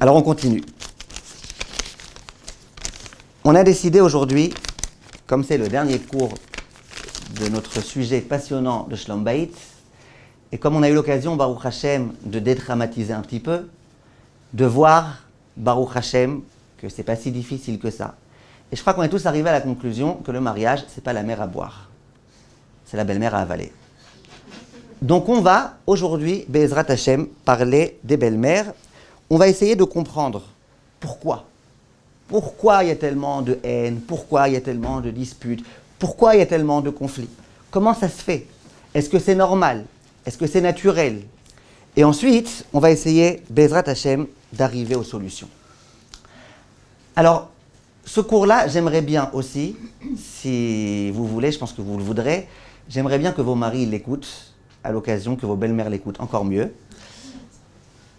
Alors on continue. On a décidé aujourd'hui, comme c'est le dernier cours de notre sujet passionnant de Shlom Bayit, et comme on a eu l'occasion, Baruch Hashem, de dédramatiser un petit peu, de voir, Baruch Hashem, que c'est pas si difficile que ça. Et je crois qu'on est tous arrivés à la conclusion que le mariage, c'est pas la mère à boire, c'est la belle-mère à avaler. Donc on va aujourd'hui, Be'ezrat Hashem, parler des belles-mères. On va essayer de comprendre pourquoi. Pourquoi il y a tellement de haine, pourquoi il y a tellement de disputes, pourquoi il y a tellement de conflits. Comment ça se fait? Est-ce que c'est normal? Est-ce que c'est naturel? Et ensuite, on va essayer, Be'ezrat Hashem, d'arriver aux solutions. Alors, ce cours-là, j'aimerais bien aussi, si vous voulez, je pense que vous le voudrez, j'aimerais bien que vos maris l'écoutent, à l'occasion que vos belles-mères l'écoutent encore mieux.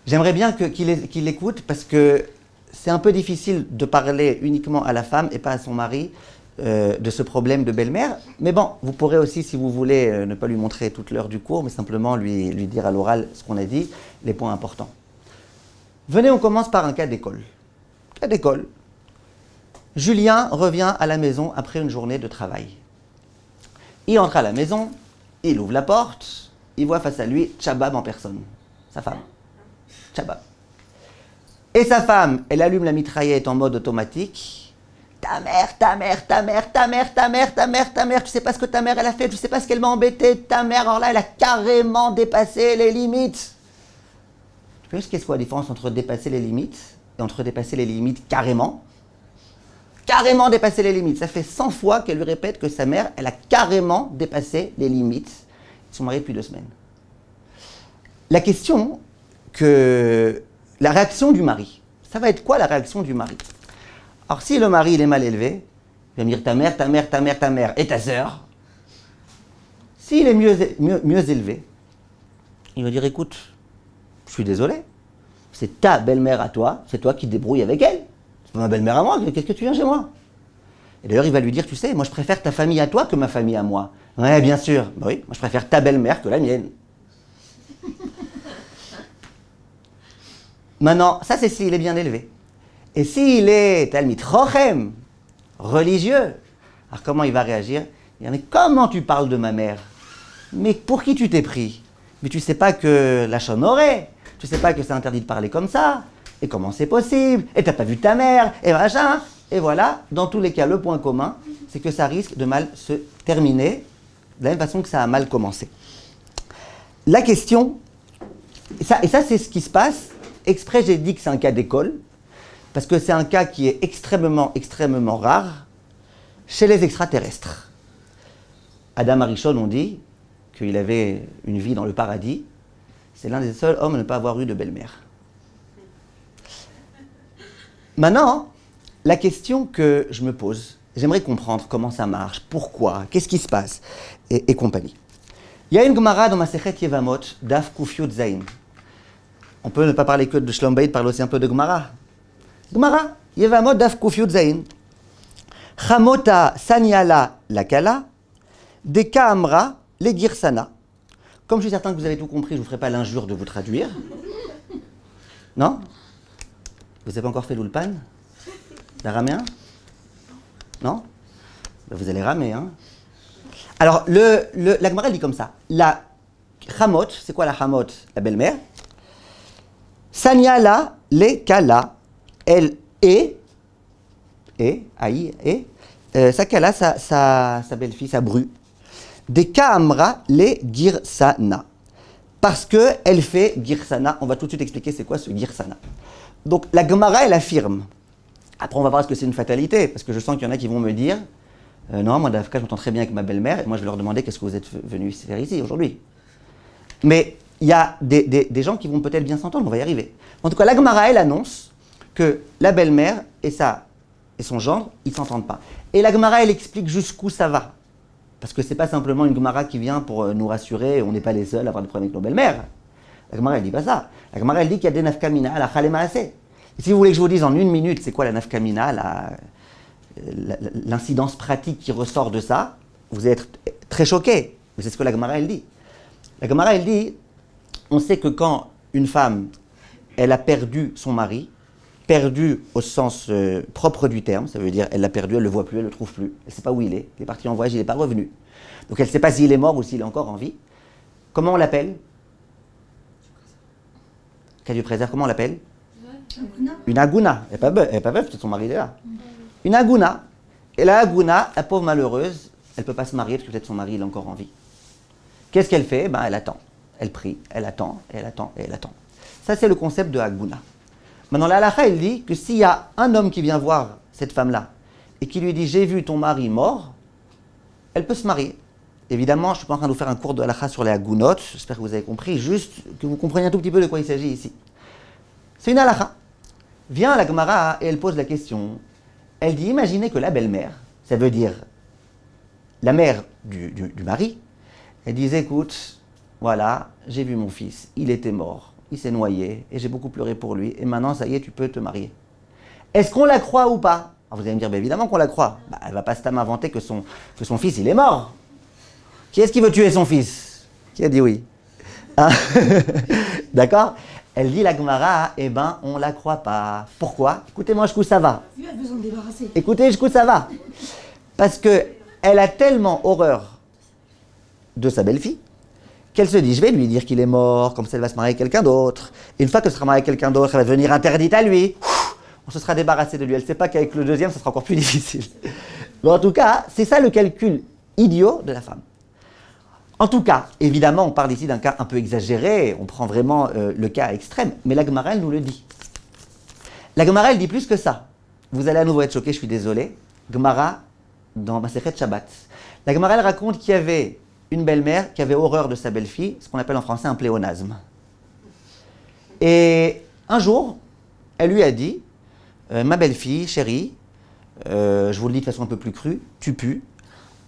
J'aimerais bien qu'ils l'écoutent parce que c'est un peu difficile de parler uniquement à la femme et pas à son mari de ce problème de belle-mère. Mais bon, vous pourrez aussi, si vous voulez, ne pas lui montrer toute l'heure du cours, mais simplement lui dire à l'oral ce qu'on a dit, les points importants. Venez, on commence par un cas d'école. Cas d'école. Julien revient à la maison après une journée de travail. Il entre à la maison, il ouvre la porte, il voit face à lui Tchabab en personne, sa femme. Tchabab. Et sa femme, elle allume la mitraillette en mode automatique. Ta mère, ta mère, ta mère, ta mère, ta mère, ta mère, ta mère, tu sais pas ce que ta mère elle a fait, tu sais pas ce qu'elle m'a embêté, ta mère, alors là elle a carrément dépassé les limites. Tu peux juste qu'est-ce quoi la différence entre dépasser les limites et entre dépasser les limites carrément? Carrément dépasser les limites. Ça fait 100 fois qu'elle lui répète que sa mère, elle a carrément dépassé les limites. Ils sont mariés depuis 2 semaines. La question la réaction du mari, ça va être quoi la réaction du mari? Alors si le mari il est mal élevé, il va me dire ta mère, ta mère, ta mère, ta mère et ta sœur. S'il est mieux élevé, il va dire écoute, je suis désolé, c'est ta belle-mère à toi, c'est toi qui te débrouilles avec elle. C'est pas ma belle-mère à moi, qu'est-ce que tu viens chez moi? Et d'ailleurs il va lui dire tu sais, moi je préfère ta famille à toi que ma famille à moi. Ouais, bien sûr. Bah oui, moi je préfère ta belle-mère que la mienne. Maintenant, ça c'est s'il est bien élevé. Et s'il est Talmid Chochem, religieux, alors comment il va réagir? Il va dire mais comment tu parles de ma mère? Mais pour qui tu t'es pris? Mais tu sais pas que la Shonoré, tu sais pas que c'est interdit de parler comme ça? Et comment c'est possible? Et t'as pas vu ta mère? Et machin? Et voilà, dans tous les cas, le point commun, c'est que ça risque de mal se terminer de la même façon que ça a mal commencé. La question, et ça c'est ce qui se passe, exprès j'ai dit que c'est un cas d'école, parce que c'est un cas qui est extrêmement, extrêmement rare chez les extraterrestres. Adam Arishon, on dit qu'il avait une vie dans le paradis, c'est l'un des seuls hommes à ne pas avoir eu de belle-mère. Maintenant, la question que je me pose, j'aimerais comprendre comment ça marche, pourquoi, qu'est-ce qui se passe, et compagnie. Il y a une Gemara dans Masechet Yevamot, Daf Kuf Yud Zayin. On peut ne pas parler que de Shlom Bayit, parler aussi un peu de Gemara. Gemara, Yevamot, Daf Kuf Yud Zayin. Chamota Sanyala Lakala, Deka Amra Le Girsana. Comme je suis certain que vous avez tout compris, je ne vous ferai pas l'injure de vous traduire. Non? Vous n'avez pas encore fait l'ulpan? L'araméen? Non? Vous allez ramer, hein? Alors, la Gemara dit comme ça. La Chamot, c'est quoi la Chamot? La belle-mère. Sanyala le Kala, elle est, sa Kala, sa belle-fille, sa bru. Des Kaamra le Girsana. Parce qu'elle fait Girsana. On va tout de suite expliquer c'est quoi ce Girsana. Donc, la Gemara, elle affirme. Après, on va voir est-ce que c'est une fatalité, parce que je sens qu'il y en a qui vont me dire non, moi, d'Afka, je m'entends très bien avec ma belle-mère, et moi, je vais leur demander qu'est-ce que vous êtes venus faire ici aujourd'hui. Mais il y a des gens qui vont peut-être bien s'entendre, on va y arriver. En tout cas, la Gemara, elle annonce que la belle-mère et son gendre, ils ne s'entendent pas. Et la Gemara, elle explique jusqu'où ça va. Parce que ce n'est pas simplement une Gemara qui vient pour nous rassurer, on n'est pas les seuls à avoir des problèmes avec nos belles-mères. La Gemara, elle dit pas ça. La Gemara, elle dit qu'il y a des nafkamina, la chalema assez. Si vous voulez que je vous dise en 1 minute, c'est quoi la nafkamina, l'incidence pratique qui ressort de ça, vous allez être très choqués. Mais c'est ce que la Gemara, elle dit. La Gemara, elle dit, on sait que quand une femme, elle a perdu son mari, perdu au sens propre du terme, ça veut dire elle l'a perdu, elle ne le voit plus, elle ne le trouve plus, elle ne sait pas où il est parti en voyage, il n'est pas revenu. Donc elle ne sait pas s'il est mort ou s'il est encore en vie. Comment on l'appelle? Qu'à Dieu préserve, comment on l'appelle? Une aguna. Elle n'est pas veuve, peut-être son mari est là. Une aguna. Et la aguna, la pauvre malheureuse, elle ne peut pas se marier parce que peut-être son mari il est encore en vie. Qu'est-ce qu'elle fait? Elle attend. Elle prie, elle attend, et elle attend, et elle attend. Ça, c'est le concept de aguna. Maintenant, la halakha, elle dit que s'il y a un homme qui vient voir cette femme-là et qui lui dit « J'ai vu ton mari mort », elle peut se marier. Évidemment, je ne suis pas en train de vous faire un cours de halakha sur les agunot, j'espère que vous avez compris, juste que vous compreniez un tout petit peu de quoi il s'agit ici. C'est une halakha. Vient la Gemara et elle pose la question. Elle dit, imaginez que la belle-mère, ça veut dire la mère du mari, elle dit, écoute, voilà, j'ai vu mon fils, il était mort, il s'est noyé, et j'ai beaucoup pleuré pour lui, et maintenant, ça y est, tu peux te marier. Est-ce qu'on la croit ou pas? Alors vous allez me dire, évidemment qu'on la croit. Elle ne va pas se inventer que son fils, il est mort. Qui est-ce qui veut tuer son fils? Qui a dit oui? Hein? D'accord? Elle dit la Gemara, on ne la croit pas. Pourquoi? Écoutez-moi, jusqu'où ça va? Elle a besoin de débarrasser. Écoutez, jusqu'où ça va? Parce qu'elle a tellement horreur de sa belle-fille qu'elle se dit, je vais lui dire qu'il est mort, comme ça elle va se marier avec quelqu'un d'autre. Et une fois qu'elle sera mariée avec quelqu'un d'autre, elle va devenir interdite à lui. On se sera débarrassé de lui. Elle ne sait pas qu'avec le deuxième, ça sera encore plus difficile. Mais en tout cas, c'est ça le calcul idiot de la femme. En tout cas, évidemment, on parle ici d'un cas un peu exagéré, on prend vraiment le cas extrême, mais la Gemara, elle nous le dit. La Gemara, elle dit plus que ça. Vous allez à nouveau être choqués, je suis désolé. Gemara, dans Masechet Shabbat. La Gemara, elle raconte qu'il y avait une belle-mère qui avait horreur de sa belle-fille, ce qu'on appelle en français un pléonasme. Et un jour, elle lui a dit, ma belle-fille, chérie, je vous le dis de façon un peu plus crue, tu pues.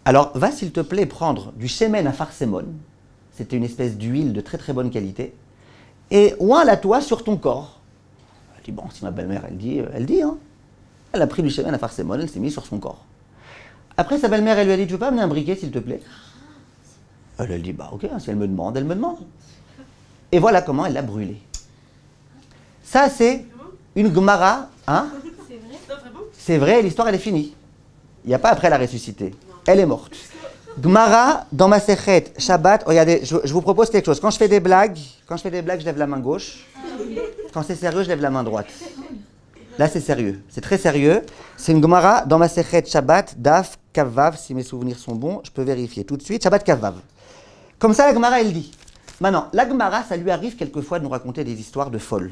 Alors, va s'il te plaît prendre du shemen à farsémon, c'était une espèce d'huile de très très bonne qualité, et oins-la-toi sur ton corps. Elle dit, bon, si ma belle-mère elle dit, hein. Elle a pris du shemen à farsémon, elle s'est mise sur son corps. Après, sa belle-mère, elle lui a dit, tu veux pas amener un briquet s'il te plaît? Elle dit, bah ok, si elle me demande, elle me demande. Et voilà comment elle l'a brûlé. Ça, c'est une Gemara, hein? C'est vrai? Non, vraiment? C'est vrai, l'histoire, elle est finie. Il n'y a pas après la ressuscité. Elle est morte. Gemara, dans ma Masechet Shabbat, regardez, je vous propose quelque chose. Quand je fais des blagues, je lève la main gauche. Quand c'est sérieux, je lève la main droite. Là, c'est sérieux. C'est très sérieux. C'est une Gemara dans ma Masechet Shabbat, Daf, Kavav, si mes souvenirs sont bons, je peux vérifier tout de suite. Shabbat Kavav. Comme ça, la Gemara, elle dit. Maintenant, la Gemara, ça lui arrive quelquefois de nous raconter des histoires de folles.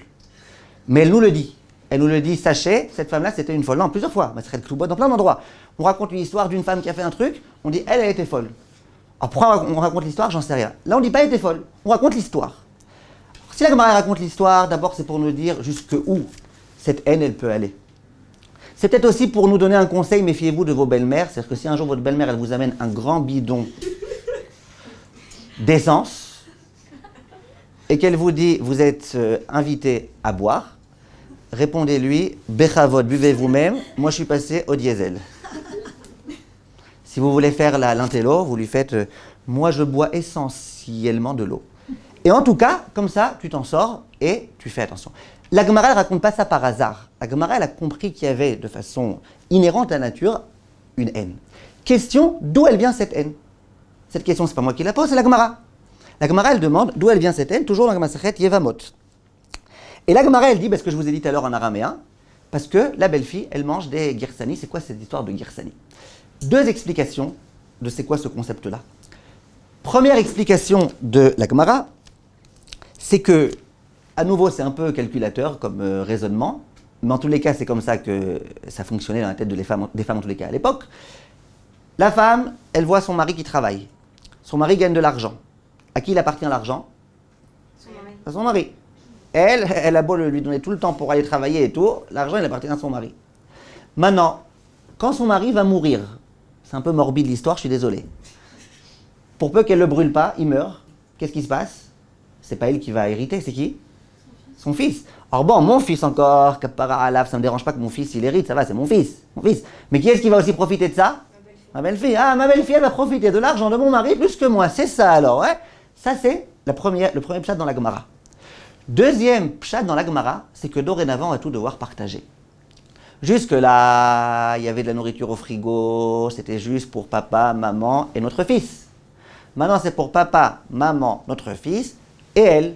Mais elle nous le dit. Elle nous le dit, sachez, cette femme-là, c'était une folle. Non, plusieurs fois. Masechet Kloubot, dans plein d'endroits. On raconte une histoire d'une femme qui a fait un truc, on dit, elle était folle. Alors pourquoi on raconte l'histoire? J'en sais rien. Là, on ne dit pas, elle était folle. On raconte l'histoire. Si la Gemara raconte l'histoire, d'abord, c'est pour nous dire jusqu'où cette haine, elle peut aller. C'est peut-être aussi pour nous donner un conseil, méfiez-vous de vos belles-mères. C'est-à-dire que si un jour votre belle-mère, elle vous amène un grand bidon d'essence et qu'elle vous dit, vous êtes invité à boire, répondez-lui, Bechavot, buvez vous-même, moi je suis passé au diesel. Si vous voulez faire l'intello, vous lui faites, moi je bois essentiellement de l'eau. Et en tout cas, comme ça, tu t'en sors et tu fais attention. La Gemara, elle ne raconte pas ça par hasard. La Gemara, elle a compris qu'il y avait, de façon inhérente à la nature, une haine. Question, d'où elle vient cette haine? Cette question, c'est pas moi qui la pose, c'est la Gemara. La Gemara, elle demande d'où elle vient cette haine, toujours dans la Masechet Yevamot. Et la Gemara, elle dit, parce que je vous ai dit tout à l'heure en araméen, parce que la belle-fille, elle mange des girsani. C'est quoi cette histoire de girsani? Deux explications de c'est quoi ce concept-là. Première explication de la Gemara, c'est que, à nouveau, c'est un peu calculateur comme raisonnement, mais en tous les cas, c'est comme ça que ça fonctionnait dans la tête des femmes en tous les cas à l'époque. La femme, elle voit son mari qui travaille. Son mari gagne de l'argent. À qui il appartient l'argent? À son mari. Elle a beau lui donner tout le temps pour aller travailler et tout, l'argent, il appartient à son mari. Maintenant, quand son mari va mourir, c'est un peu morbide l'histoire, je suis désolé. Pour peu qu'elle ne le brûle pas, il meurt. Qu'est-ce qui se passe? C'est pas elle qui va hériter, c'est qui? Son fils. Alors bon, mon fils encore, Kapara Alaf, ça ne me dérange pas que mon fils il hérite, ça va, c'est mon fils. Mais qui est-ce qui va aussi profiter de ça? Ma belle-fille. Ah, ma belle-fille, elle va profiter de l'argent de mon mari plus que moi. C'est ça alors, ouais. Ça, c'est le premier pshat dans la Gemara. Deuxième pshat dans la Gemara, c'est que dorénavant, on va tout devoir partager. Jusque-là, il y avait de la nourriture au frigo, c'était juste pour papa, maman et notre fils. Maintenant, c'est pour papa, maman, notre fils et elle.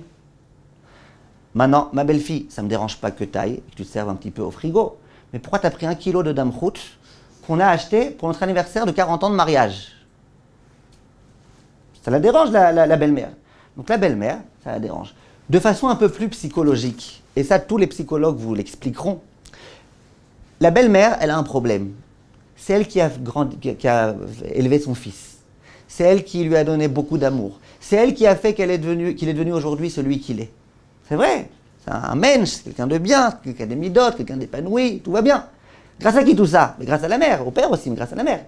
Maintenant, ma belle-fille, ça ne me dérange pas que tu ailles, que tu te serves un petit peu au frigo. Mais pourquoi tu as pris 1 kilo de damchout qu'on a acheté pour notre anniversaire de 40 ans de mariage? Ça la dérange, la belle-mère. Donc la belle-mère, ça la dérange. De façon un peu plus psychologique, et ça, tous les psychologues vous l'expliqueront, la belle-mère, elle a un problème. C'est elle qui a élevé son fils. C'est elle qui lui a donné beaucoup d'amour. C'est elle qui a fait qu'il est devenu aujourd'hui celui qu'il est. C'est vrai, c'est un mensch, quelqu'un de bien, quelqu'un des midotes, quelqu'un d'épanoui, tout va bien. Grâce à qui tout ça? Mais grâce à la mère, au père aussi, mais grâce à la mère.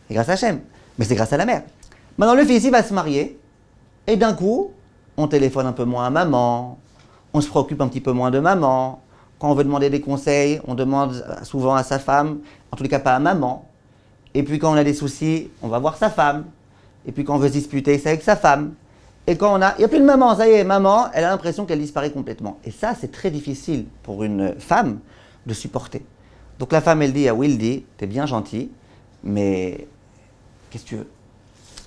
Et grâce à Hachem. Mais c'est grâce à la mère. Maintenant, le fils, il va se marier, et d'un coup, on téléphone un peu moins à maman, on se préoccupe un petit peu moins de maman. Quand on veut demander des conseils, on demande souvent à sa femme, en tous les cas pas à maman. Et puis quand on a des soucis, on va voir sa femme. Et puis quand on veut se disputer, c'est avec sa femme. Et quand il n'y a plus de maman, ça y est, maman, elle a l'impression qu'elle disparaît complètement. Et ça, c'est très difficile pour une femme de supporter. Donc la femme, elle dit à Wildy, t'es bien gentil, mais qu'est-ce que tu veux?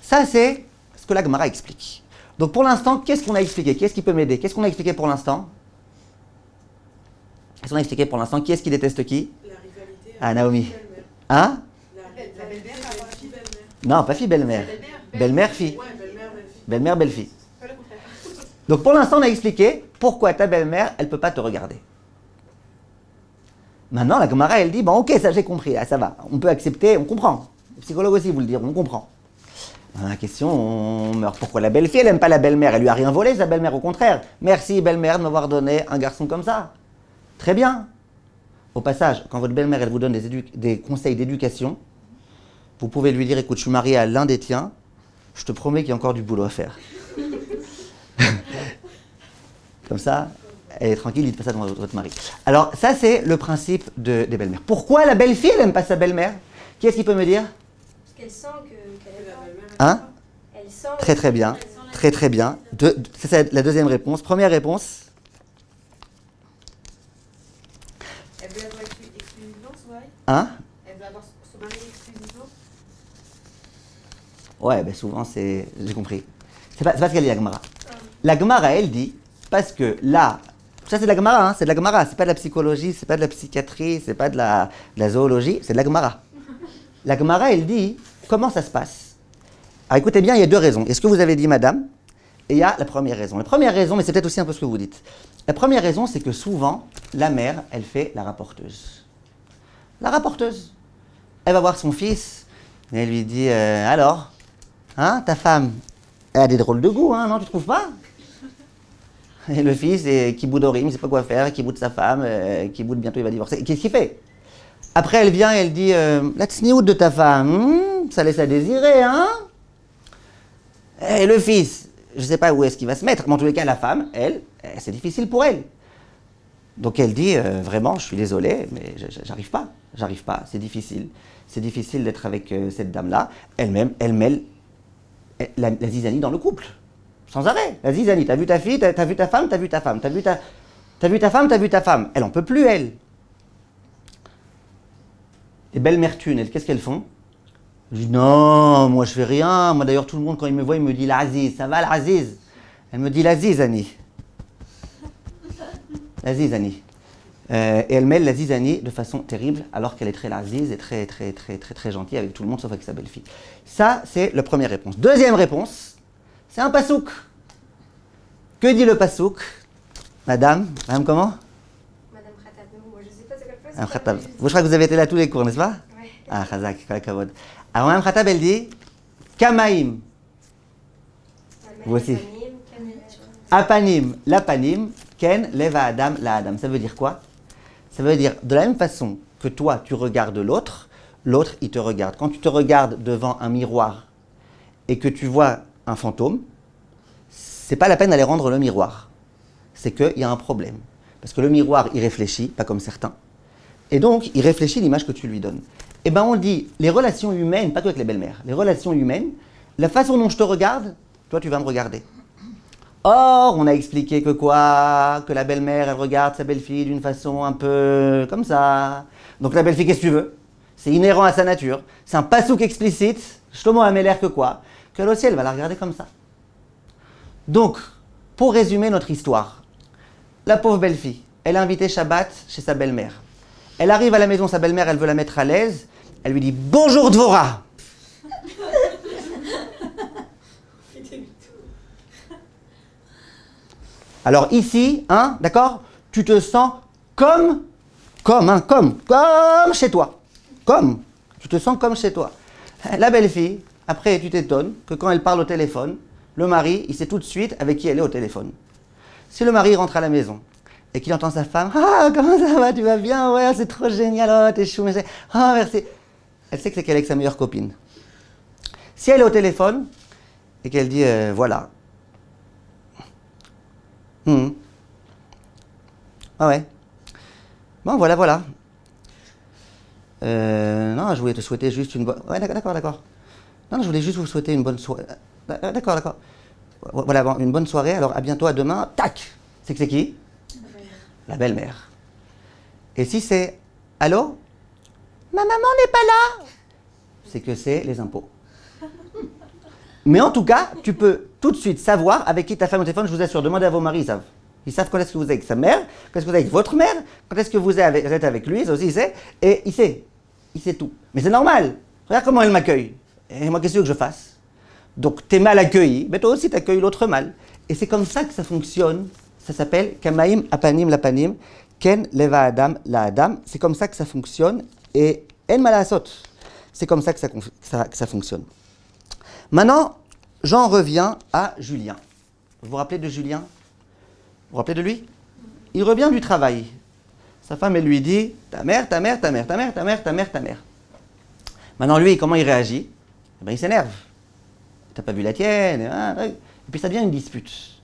Ça, c'est ce que la Gemara explique. Donc pour l'instant, qu'est-ce qu'on a expliqué? Qu'est-ce qui peut m'aider? Qu'est-ce qu'on a expliqué pour l'instant? Qu'est-ce qu'on a expliqué pour l'instant? Qui est-ce qui déteste qui? La rivalité. Ah, Naomi. Hein? La belle-mère, la fille, belle-mère. Non, pas fille-belle-mère. Belle-mère-fille. Ouais, belle-mère, belle-fille. Belle-mère-belle-fille. Pas le contraire. Donc pour l'instant, on a expliqué pourquoi ta belle-mère, elle ne peut pas te regarder. Maintenant, la Gemara, elle dit, bon ok, ça j'ai compris, ah, ça va, on peut accepter, on comprend. Les psychologues aussi vous le diront, on comprend. La question, on meurt. Pourquoi la belle-fille, elle n'aime pas la belle-mère? Elle lui a rien volé, sa belle-mère, au contraire. Merci, belle-mère, de m'avoir donné un garçon comme ça. Très bien. Au passage, quand votre belle-mère, elle vous donne des conseils d'éducation, vous pouvez lui dire, écoute, je suis marié à l'un des tiens, je te promets qu'il y a encore du boulot à faire. Comme ça, elle est tranquille, dites pas ça devant votre mari. Alors, ça, c'est le principe des belles-mères. Pourquoi la belle-fille, elle n'aime pas sa belle-mère? Qui est-ce qui peut me dire? Parce qu'elle sent qu'elle est la belle-mère. Hein? Elle sent. Très très bien, très très bien. C'est la deuxième réponse. Première réponse. Elle veut avoir exclusivement son mari. Hein? Elle veut avoir son mari exclusivement. Ouais, ben souvent c'est... J'ai compris. C'est pas ce qu'elle dit la Gemara. La Gemara, elle dit, parce que là, ça c'est de la Gemara, hein, c'est de la Gemara, c'est pas de la psychologie, c'est pas de la psychiatrie, c'est pas de la zoologie, c'est de la Gemara. La Gemara, elle dit, comment ça se passe? Alors écoutez bien, il y a deux raisons. Et ce que vous avez dit, madame, et il y a la première raison. La première raison, mais c'est peut-être aussi un peu ce que vous dites. La première raison, c'est que souvent, la mère, elle fait la rapporteuse. La rapporteuse. Elle va voir son fils, et elle lui dit, alors, hein, ta femme, elle a des drôles de goût, hein, non, tu trouves pas? Et le fils, qui bout d'orim, il ne sait pas quoi faire, qui bout de sa femme, qui bout de bientôt il va divorcer. Qu'est-ce qu'il fait? Après, elle vient et elle dit, la tsniout de ta femme, ça laisse à désirer, hein? Et le fils, je ne sais pas où est-ce qu'il va se mettre, mais en tous les cas, la femme, elle, c'est difficile pour elle. Donc elle dit, vraiment, je suis désolée, mais j'arrive pas, c'est difficile. C'est difficile d'être avec cette dame-là. Elle-même, elle mêle la zizanie dans le couple. Sans arrêt, la zizanie. T'as vu ta fille, t'as vu ta femme, t'as vu ta femme. T'as vu ta femme, t'as vu ta femme. Elle en peut plus, elle. Les belles-mères thunes, elles, qu'est-ce qu'elles font? Je dis, non, moi je fais rien. Moi d'ailleurs, tout le monde, quand il me voit, il me dit, l'Aziz, ça va l'Aziz? Elle me dit, l'Aziz, Annie. L'Aziz, Annie. Et elle mêle la zizanie de façon terrible, alors qu'elle est très l'Aziz et très, très, très, très, très gentille avec tout le monde, sauf avec sa belle-fille. Ça, c'est la première réponse. Deuxième réponse, c'est un pasouk. Que dit le pasouk? Madame comment? Madame Khatab, mais moi je sais pas ce qu'elle fait. Madame Khatab. Vous, je crois que vous avez été là tous les cours, n'est-ce pas? Oui. Ah, Chazak, Kavod. Alors, Madame Khatab, elle dit Kamaim. Voici. Apanim, l'apanim, ken, leva adam, la adam. Ça veut dire quoi? Ça veut dire, de la même façon que toi, tu regardes l'autre, l'autre, il te regarde. Quand tu te regardes devant un miroir et que tu vois un fantôme, c'est pas la peine d'aller rendre le miroir. C'est qu'il y a un problème. Parce que le miroir, il réfléchit, pas comme certains. Et donc, il réfléchit l'image que tu lui donnes. Eh bien, on dit, les relations humaines, pas que avec les belles-mères, les relations humaines, la façon dont je te regarde, toi, tu vas me regarder. Or, on a expliqué que quoi? Que la belle-mère, elle regarde sa belle-fille d'une façon un peu comme ça. Donc la belle-fille, qu'est-ce que tu veux? C'est inhérent à sa nature. C'est un pasouk explicite. Shlomo Améler que quoi? Que aussi, elle va la regarder comme ça. Donc, pour résumer notre histoire, la pauvre belle-fille, elle a invité Shabbat chez sa belle-mère. Elle arrive à la maison, sa belle-mère, elle veut la mettre à l'aise. Elle lui dit « Bonjour Dvorah !» Alors ici, hein, d'accord, tu te sens comme chez toi. Tu te sens comme chez toi. La belle-fille, après, tu t'étonnes que quand elle parle au téléphone, le mari, il sait tout de suite avec qui elle est au téléphone. Si le mari rentre à la maison et qu'il entend sa femme, « Ah, comment ça va, tu vas bien? Ouais, c'est trop génial, oh, t'es chou, mais oh, merci. » Elle sait que c'est qu'elle est avec sa meilleure copine. Si elle est au téléphone et qu'elle dit, voilà. Ah ouais. Bon, voilà. Non, je voulais te souhaiter juste une bonne... Ouais, d'accord. Non, je voulais juste vous souhaiter une bonne soirée. D'accord. Voilà, bon, une bonne soirée, alors à bientôt, à demain. Tac! C'est qui? La belle-mère. Et si c'est... Allô? Ma maman n'est pas là! C'est que c'est les impôts. Mais en tout cas, tu peux tout de suite savoir avec qui ta femme au téléphone, je vous assure, demandez à vos maris, ils savent. Ils savent quand est-ce que vous êtes avec sa mère, quand est-ce que vous êtes avec votre mère, quand est-ce que vous êtes avec lui, ça aussi il sait, et il sait tout. Mais c'est normal, regarde comment elle m'accueille. Et moi, qu'est-ce que tu veux que je fasse? Donc, t'es mal accueilli, mais toi aussi t'accueilles l'autre mal. Et c'est comme ça que ça fonctionne, ça s'appelle Kamaim Apanim Lapanim, Ken Leva Adam La Adam, c'est comme ça que ça fonctionne, et En Malasot, c'est comme ça que ça fonctionne. Maintenant, j'en reviens à Julien. Vous vous rappelez de Julien? Vous vous rappelez de lui? Il revient du travail. Sa femme, elle lui dit, ta mère. Maintenant, lui, comment il réagit? Eh bien, il s'énerve. T'as pas vu la tienne? Et puis, ça devient une dispute.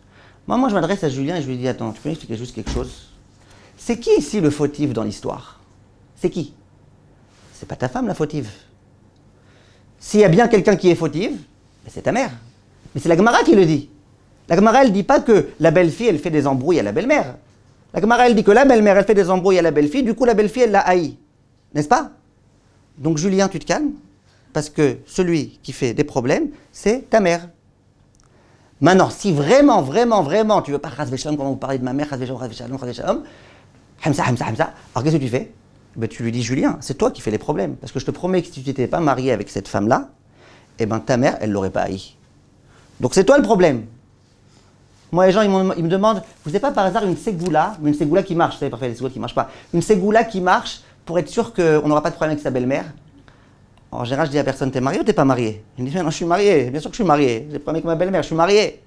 Moi, je m'adresse à Julien et je lui dis, attends, tu peux m'expliquer juste quelque chose? C'est qui ici le fautif dans l'histoire? C'est qui? C'est pas ta femme, la fautive. S'il y a bien quelqu'un qui est fautive, c'est ta mère. Mais c'est la Gemara qui le dit. La Gemara, elle ne dit pas que la belle-fille, elle fait des embrouilles à la belle-mère. La Gemara, elle dit que la belle-mère, elle fait des embrouilles à la belle-fille, du coup, la belle-fille, elle la haït. N'est-ce pas? Donc, Julien, tu te calmes, parce que celui qui fait des problèmes, c'est ta mère. Maintenant, si vraiment, tu veux pas, chas v'shalom, comment vous parlez de ma mère, chas v'shalom, hamsa, alors qu'est-ce que tu fais? Ben, tu lui dis, Julien, c'est toi qui fais les problèmes. Parce que je te promets que si tu t'étais pas marié avec cette femme-là, eh ben, ta mère, elle l'aurait pas haï. Donc c'est toi le problème. Moi, les gens, ils me demandent, vous n'avez pas par hasard une ségoula, mais une ségoula qui marche, vous savez, parfait, les ségoulas qui ne marchent pas. Une ségoula qui marche pour être sûr qu'on n'aura pas de problème avec sa belle-mère. En général, je dis à la personne, t'es marié ou t'es pas marié? Il me dit, non, je suis marié, bien sûr que je suis marié. J'ai problème avec ma belle-mère, je suis marié.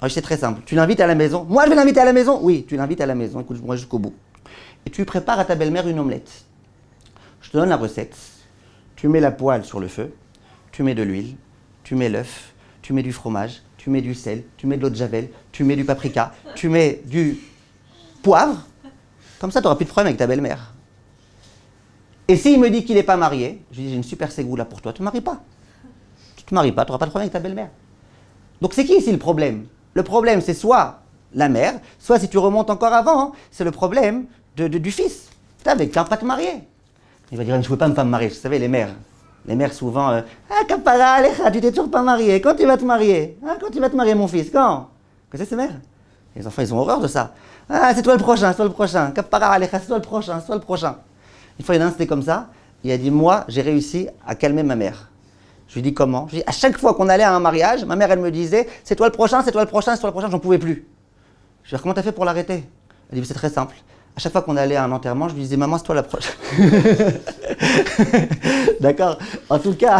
Alors, c'est très simple. Tu l'invites à la maison. Moi, je vais l'inviter à la maison? Oui, tu l'invites à la maison. Écoute, moi jusqu'au bout. Et tu prépares à ta belle-mère une omelette. Je te donne la recette. Tu mets la poêle sur le feu, tu mets de l'huile, tu mets l'œuf, tu mets du fromage, tu mets du sel, tu mets de l'eau de javel, tu mets du paprika, tu mets du poivre. Comme ça, tu n'auras plus de problème avec ta belle-mère. Et s'il me dit qu'il n'est pas marié, je lui dis, j'ai une super ségoula pour toi, tu ne te maries pas. Tu ne te maries pas, tu n'auras pas de problème avec ta belle-mère. Donc c'est qui ici le problème? Le problème, c'est soit la mère, soit si tu remontes encore avant, hein, c'est le problème du fils. Tu n'avais qu'un pas te marier. Il va dire, je ne peux pas me marier. Vous savez, les mères souvent, ah, kapara, alecha, tu t'es toujours pas marié. Quand tu vas te marier? Ah, quand tu vas te marier, mon fils? Quand? Que c'est ces mères? Les enfants, ils ont horreur de ça. Ah, c'est toi le prochain. Kapara, alecha, c'est toi le prochain. Une fois, il y en a un, c'était comme ça. Il a dit, moi, j'ai réussi à calmer ma mère. Je lui dis, comment? Je lui dis, à chaque fois qu'on allait à un mariage, ma mère, elle me disait, c'est toi le prochain, j'en pouvais plus. Je lui dis, comment t'as fait pour l'arrêter? Elle dit, c'est très simple. À chaque fois qu'on allait à un enterrement, je lui disais, maman, c'est toi la prochaine. D'accord? En tout cas,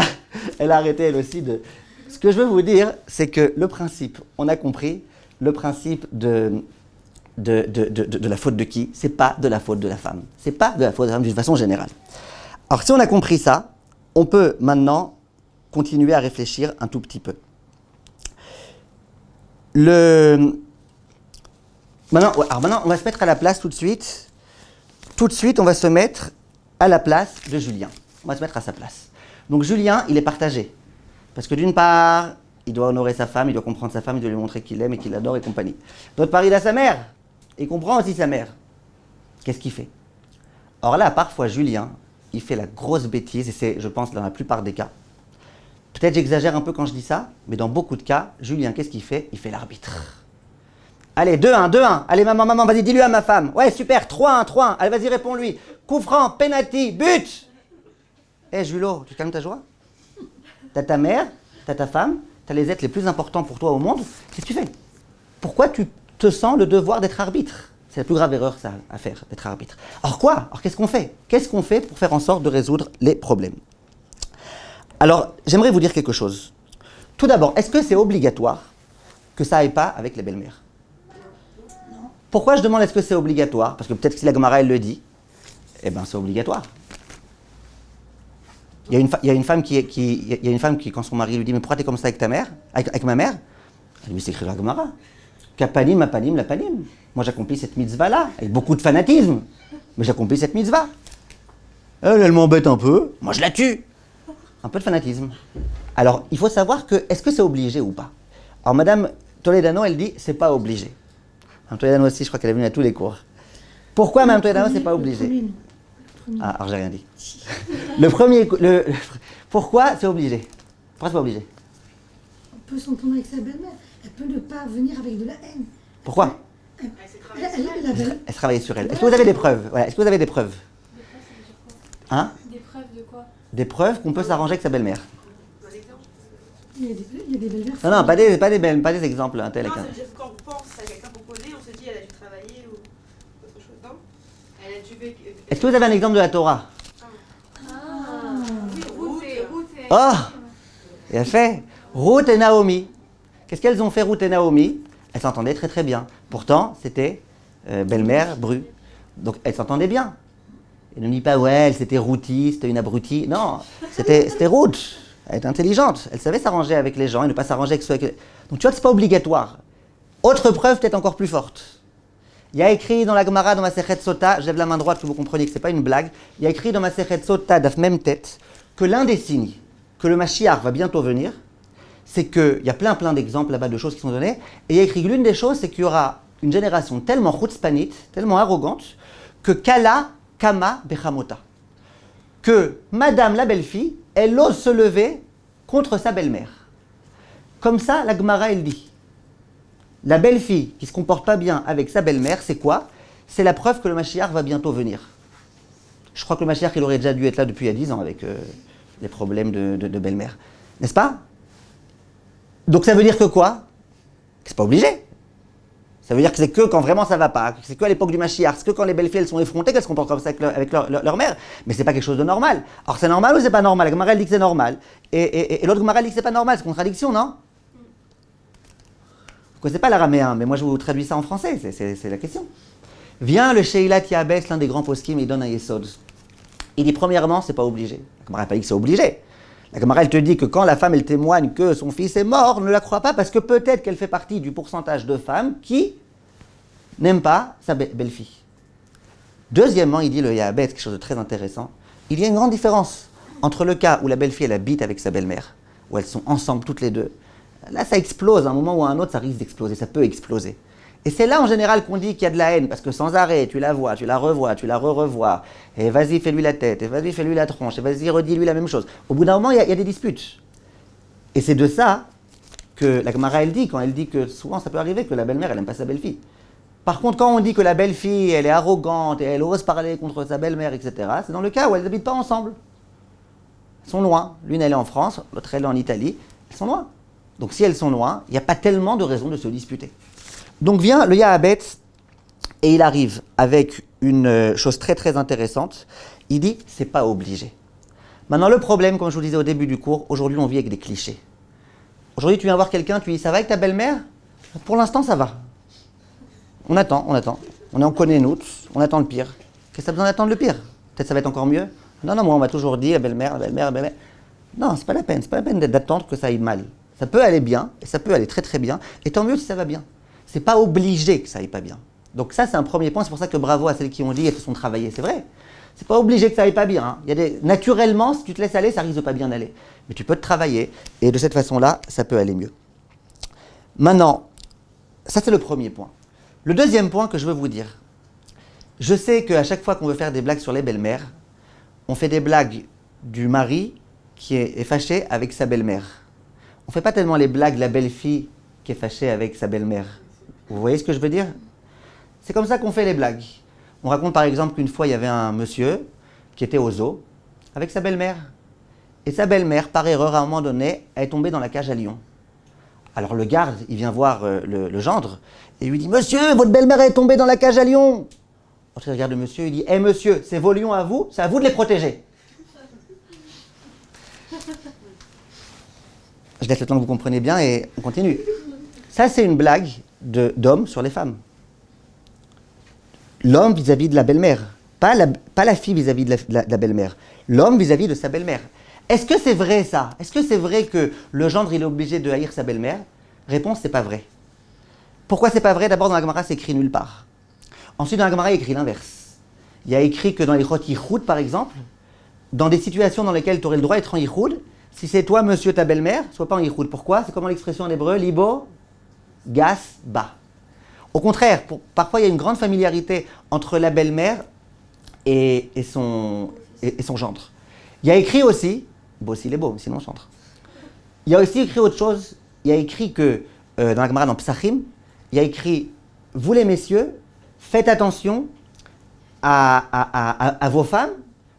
elle a arrêté elle aussi de... Ce que je veux vous dire, c'est que le principe, on a compris, le principe de la faute de qui? C'est pas de la faute de la femme. C'est pas de la faute de la femme d'une façon générale. Alors, si on a compris ça, on peut maintenant continuer à réfléchir un tout petit peu. Maintenant, on va se mettre à la place tout de suite. Tout de suite, on va se mettre à la place de Julien. On va se mettre à sa place. Donc Julien, il est partagé. Parce que d'une part, il doit honorer sa femme, il doit comprendre sa femme, il doit lui montrer qu'il l'aime et qu'il l'adore et compagnie. D'autre part, il a sa mère. Il comprend aussi sa mère. Qu'est-ce qu'il fait? Or là, parfois, Julien, il fait la grosse bêtise, et c'est, je pense, dans la plupart des cas. Peut-être j'exagère un peu quand je dis ça, mais dans beaucoup de cas, Julien, qu'est-ce qu'il fait? Il fait l'arbitre. Allez, 2-1, 2-1. Allez, maman, vas-y, dis-lui à ma femme. Ouais, super, 3-1, 3-1. Allez, vas-y, réponds-lui. Coup franc, penalty, but. Julot, tu calmes ta joie? T'as ta mère, t'as ta femme, t'as les êtres les plus importants pour toi au monde. Qu'est-ce que tu fais? Pourquoi tu te sens le devoir d'être arbitre? C'est la plus grave erreur ça, à faire, d'être arbitre. Alors quoi? Alors qu'est-ce qu'on fait? Qu'est-ce qu'on fait pour faire en sorte de résoudre les problèmes? Alors, j'aimerais vous dire quelque chose. Tout d'abord, est-ce que c'est obligatoire que ça aille pas avec les belles-mères? Pourquoi je demande est-ce que c'est obligatoire? Parce que peut-être que si la Gemara elle le dit, eh bien c'est obligatoire. Il y a une femme qui, quand son mari lui dit mais pourquoi t'es comme ça avec ta mère, avec ma mère? Elle lui dit c'est écrit la Gemara. Kapanim, apanim, lapanim. Moi j'accomplis cette mitzvah-là, avec beaucoup de fanatisme, mais j'accomplis cette mitzvah. Elle m'embête un peu, moi je la tue. Un peu de fanatisme. Alors il faut savoir que, est-ce que c'est obligé ou pas? Alors Madame Toledano, elle dit c'est pas obligé. Madame Toledano aussi, je crois qu'elle est venue à tous les cours. Pourquoi Madame Toledano, c'est pas obligé? Ah, alors j'ai rien dit. Pourquoi c'est obligé? Pourquoi c'est pas obligé? On peut s'entendre avec sa belle-mère. Elle peut ne pas venir avec de la haine. Pourquoi? Elle travaille sur elle. Est-ce que vous avez des preuves? Voilà. Est-ce que vous avez des preuves? Hein? Des preuves de quoi? Des preuves qu'on peut s'arranger avec sa belle-mère. Il y a des belles-mères. Non, pas des exemples. Hein, Non, c'est quand on pense à quelqu'un pour causer, on se dit elle a dû travailler ou autre chose, non? Elle a dû... Est-ce que vous avez un exemple de la Torah? Oui, Ruth et... Oh! Il a fait. Ruth et Naomi. Qu'est-ce qu'elles ont fait, Ruth et Naomi? Elles s'entendaient très très bien. Pourtant, c'était belle-mère, bru. Donc, elles s'entendaient bien. Et ne me dis pas, ouais, c'était Ruthie, c'était une abrutie. Non, c'était Ruth. Elle était intelligente. Elle savait s'arranger avec les gens et ne pas s'arranger avec ceux avec... Donc, tu vois que ce n'est pas obligatoire. Autre preuve, peut-être encore plus forte. Il y a écrit dans la Gemara, dans ma Masechet Sota, je lève la main droite que vous compreniez que ce n'est pas une blague, il y a écrit dans ma Masechet Sota, daf même tête, que l'un des signes que le Mashiach va bientôt venir, c'est qu'il y a plein d'exemples là-bas de choses qui sont données, et il y a écrit que l'une des choses, c'est qu'il y aura une génération tellement chutzpanite, tellement arrogante, que Kala Kama Bechamota. Que Madame la belle-fille, elle ose se lever contre sa belle-mère. Comme ça, la Gemara, elle dit. La belle-fille qui ne se comporte pas bien avec sa belle-mère, c'est quoi? C'est la preuve que le Mashiach va bientôt venir. Je crois que le Mashiach, il aurait déjà dû être là depuis il y a 10 ans avec les problèmes de belle-mère. N'est-ce pas? Donc ça veut dire que quoi? Que c'est pas obligé. Ça veut dire que c'est que quand vraiment ça va pas, que c'est que à l'époque du Mashiach, c'est que quand les belles filles elles sont effrontées qu'elles se comportent comme ça avec leur mère. Mais c'est pas quelque chose de normal. Alors c'est normal ou c'est pas normal? La Gemara elle dit que c'est normal. Et l'autre Gemara elle dit que c'est pas normal, c'est contradiction, non? Vous connaissez pas l'araméen, mais moi je vous traduis ça en français, c'est la question. Vient le Sheilat Yabes, l'un des grands poskim, et il donne un Yesod. Il dit premièrement, c'est pas obligé. La Gemara n'a pas dit que c'est obligé. La Gemara, elle te dit que quand la femme, elle témoigne que son fils est mort, ne la crois pas parce que peut-être qu'elle fait partie du pourcentage de femmes qui n'aiment pas sa belle-fille. Deuxièmement, il dit le Yahabet, quelque chose de très intéressant. Il y a une grande différence entre le cas où la belle-fille, elle habite avec sa belle-mère, où elles sont ensemble toutes les deux. Là, ça explose. À un moment ou à un autre, ça risque d'exploser. Ça peut exploser. Et c'est là, en général, qu'on dit qu'il y a de la haine, parce que sans arrêt, tu la vois, tu la revois, tu la re-revois, et vas-y, fais-lui la tête, et vas-y, fais-lui la tronche, et vas-y, redis-lui la même chose. Au bout d'un moment, il y a des disputes. Et c'est de ça que la Gemara, elle dit, quand elle dit que souvent, ça peut arriver que la belle-mère, elle n'aime pas sa belle-fille. Par contre, quand on dit que la belle-fille, elle est arrogante, et elle ose parler contre sa belle-mère, etc., c'est dans le cas où elles n'habitent pas ensemble. Elles sont loin. L'une, elle est en France, l'autre, elle est en Italie. Elles sont loin. Donc, si elles sont loin, il n'y a pas tellement de raisons de se disputer. Donc vient le Yahabet et il arrive avec une chose très très intéressante. Il dit c'est pas obligé. Maintenant le problème, comme je vous le disais au début du cours, aujourd'hui on vit avec des clichés. Aujourd'hui tu viens voir quelqu'un, tu dis ça va avec ta belle-mère? Pour l'instant ça va. On attend. On est en connaît-nous, on attend le pire. Qu'est-ce que ça a besoin d'attendre le pire? Peut-être ça va être encore mieux. Non, moi on m'a toujours dit la belle-mère. Non, c'est pas la peine d'attendre que ça aille mal. Ça peut aller bien, et ça peut aller très très bien, et tant mieux si ça va bien. C'est pas obligé que ça aille pas bien. Donc ça, c'est un premier point. C'est pour ça que bravo à celles qui ont dit et se sont travaillées. C'est vrai. C'est pas obligé que ça aille pas bien. Hein. Naturellement, si tu te laisses aller, ça risque de pas bien aller. Mais tu peux te travailler et de cette façon-là, ça peut aller mieux. Maintenant, ça c'est le premier point. Le deuxième point que je veux vous dire, je sais qu'à chaque fois qu'on veut faire des blagues sur les belles-mères, on fait des blagues du mari qui est fâché avec sa belle-mère. On ne fait pas tellement les blagues de la belle-fille qui est fâchée avec sa belle-mère. Vous voyez ce que je veux dire? C'est comme ça qu'on fait les blagues. On raconte par exemple qu'une fois, il y avait un monsieur qui était au zoo avec sa belle-mère. Et sa belle-mère, par erreur, à un moment donné, elle est tombée dans la cage à lions. Alors le garde, il vient voir le gendre et lui dit « Monsieur, votre belle-mère est tombée dans la cage à lions !» Il regarde le monsieur, il dit « Eh monsieur, c'est vos lions à vous, c'est à vous de les protéger !» Je laisse le temps que vous compreniez bien et on continue. Ça, c'est une blague d'homme sur les femmes. L'homme vis-à-vis de la belle-mère. Pas la fille vis-à-vis de la belle-mère. L'homme vis-à-vis de sa belle-mère. Est-ce que c'est vrai ça? Est-ce que c'est vrai que le gendre il est obligé de haïr sa belle-mère? Réponse, c'est pas vrai. Pourquoi c'est pas vrai? D'abord, dans la Gemara, c'est écrit nulle part. Ensuite, dans la Gemara, il y a écrit l'inverse. Il y a écrit que dans les chot yichoud, par exemple, dans des situations dans lesquelles tu aurais le droit d'être en yichoud, si c'est toi, monsieur, ta belle-mère, sois pas en yichoud. Pourquoi? C'est comment l'expression en hébreu? Libo, gas, ba. Au contraire, parfois il y a une grande familiarité entre la belle-mère et son gendre. Il y a écrit aussi, beau s'il est beau, sinon chantre. Il y a aussi écrit autre chose. Il y a écrit que, dans la Gemara, dans Psachim, il y a écrit, vous les messieurs, faites attention à vos femmes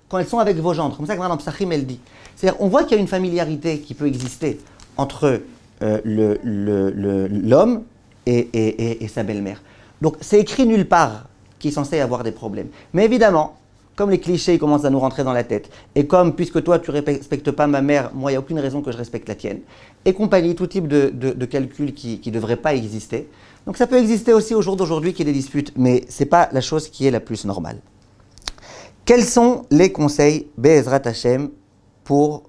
quand elles sont avec vos gendres. Comme ça, la Gemara dans Psachim, elle dit. C'est-à-dire, on voit qu'il y a une familiarité qui peut exister entre l'homme et sa belle-mère. Donc, c'est écrit nulle part qu'il est censé avoir des problèmes. Mais évidemment, comme les clichés commencent à nous rentrer dans la tête, et comme, puisque toi, tu ne respectes pas ma mère, moi, il n'y a aucune raison que je respecte la tienne, et compagnie, tout type de calcul qui ne devrait pas exister. Donc, ça peut exister aussi au jour d'aujourd'hui qu'il y ait des disputes, mais ce n'est pas la chose qui est la plus normale. Quels sont les conseils Be'ezrat Hashem pour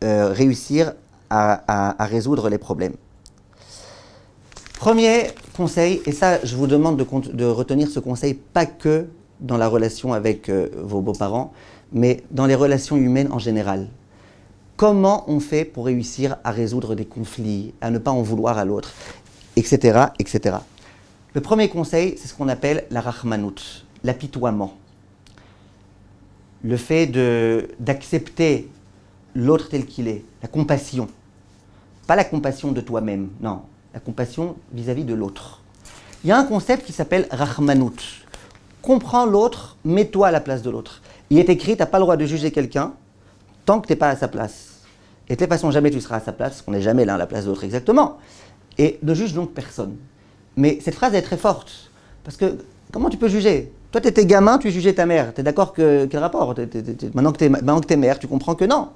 réussir à résoudre les problèmes? Premier conseil, et ça, je vous demande de retenir ce conseil pas que dans la relation avec vos beaux-parents, mais dans les relations humaines en général. Comment on fait pour réussir à résoudre des conflits, à ne pas en vouloir à l'autre, etc., etc. Le premier conseil, c'est ce qu'on appelle la rachmanout, l'apitoiement. Le fait d'accepter l'autre tel qu'il est, la compassion. Pas la compassion de toi-même, non, la compassion vis-à-vis de l'autre. Il y a un concept qui s'appelle rachmanout. Comprends l'autre, mets-toi à la place de l'autre. Il est écrit, tu n'as pas le droit de juger quelqu'un tant que tu n'es pas à sa place. Et de toute façon, jamais tu seras à sa place, parce qu'on n'est jamais l'un à la place de l'autre exactement. Et ne juge donc personne. Mais cette phrase est très forte, parce que comment tu peux juger? Toi, tu étais gamin, tu jugeais ta mère. Tu es d'accord quel rapport? Maintenant que tu es mère, tu comprends que non.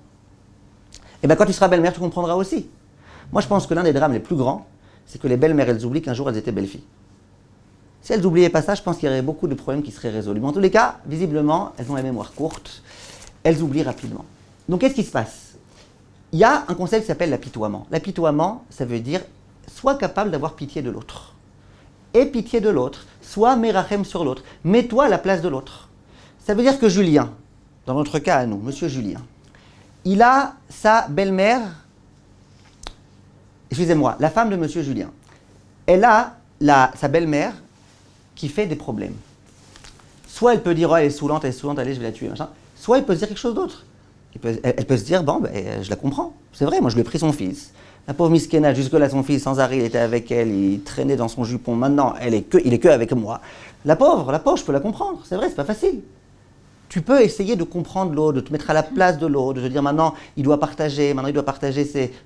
Et bien quand tu seras belle-mère, tu comprendras aussi. Moi, je pense que l'un des drames les plus grands, c'est que les belles-mères, elles oublient qu'un jour, elles étaient belles-filles. Si elles n'oubliaient pas ça, je pense qu'il y aurait beaucoup de problèmes qui seraient résolus. Mais en tous les cas, visiblement, elles ont la mémoire courte. Elles oublient rapidement. Donc, qu'est-ce qui se passe? Il y a un concept qui s'appelle l'apitoiement. L'apitoiement, ça veut dire sois capable d'avoir pitié de l'autre. Aie pitié de l'autre. Sois mérachem sur l'autre. Mets-toi à la place de l'autre. Ça veut dire que Julien, dans notre cas à nous, monsieur Julien, il a sa belle-mère, excusez-moi, la femme de monsieur Julien. Elle a sa belle-mère qui fait des problèmes. Soit elle peut dire, oh, elle est saoulante, allez, je vais la tuer, machin. Soit elle peut se dire quelque chose d'autre. Elle peut se dire, bon, je la comprends. C'est vrai, moi je lui ai pris son fils. La pauvre Miskena, jusque-là son fils, sans arrêt, il était avec elle, il traînait dans son jupon. Maintenant, il est que avec moi. La pauvre, je peux la comprendre. C'est vrai, c'est pas facile. Tu peux essayer de comprendre l'autre, de te mettre à la place de l'autre, de te dire maintenant il doit partager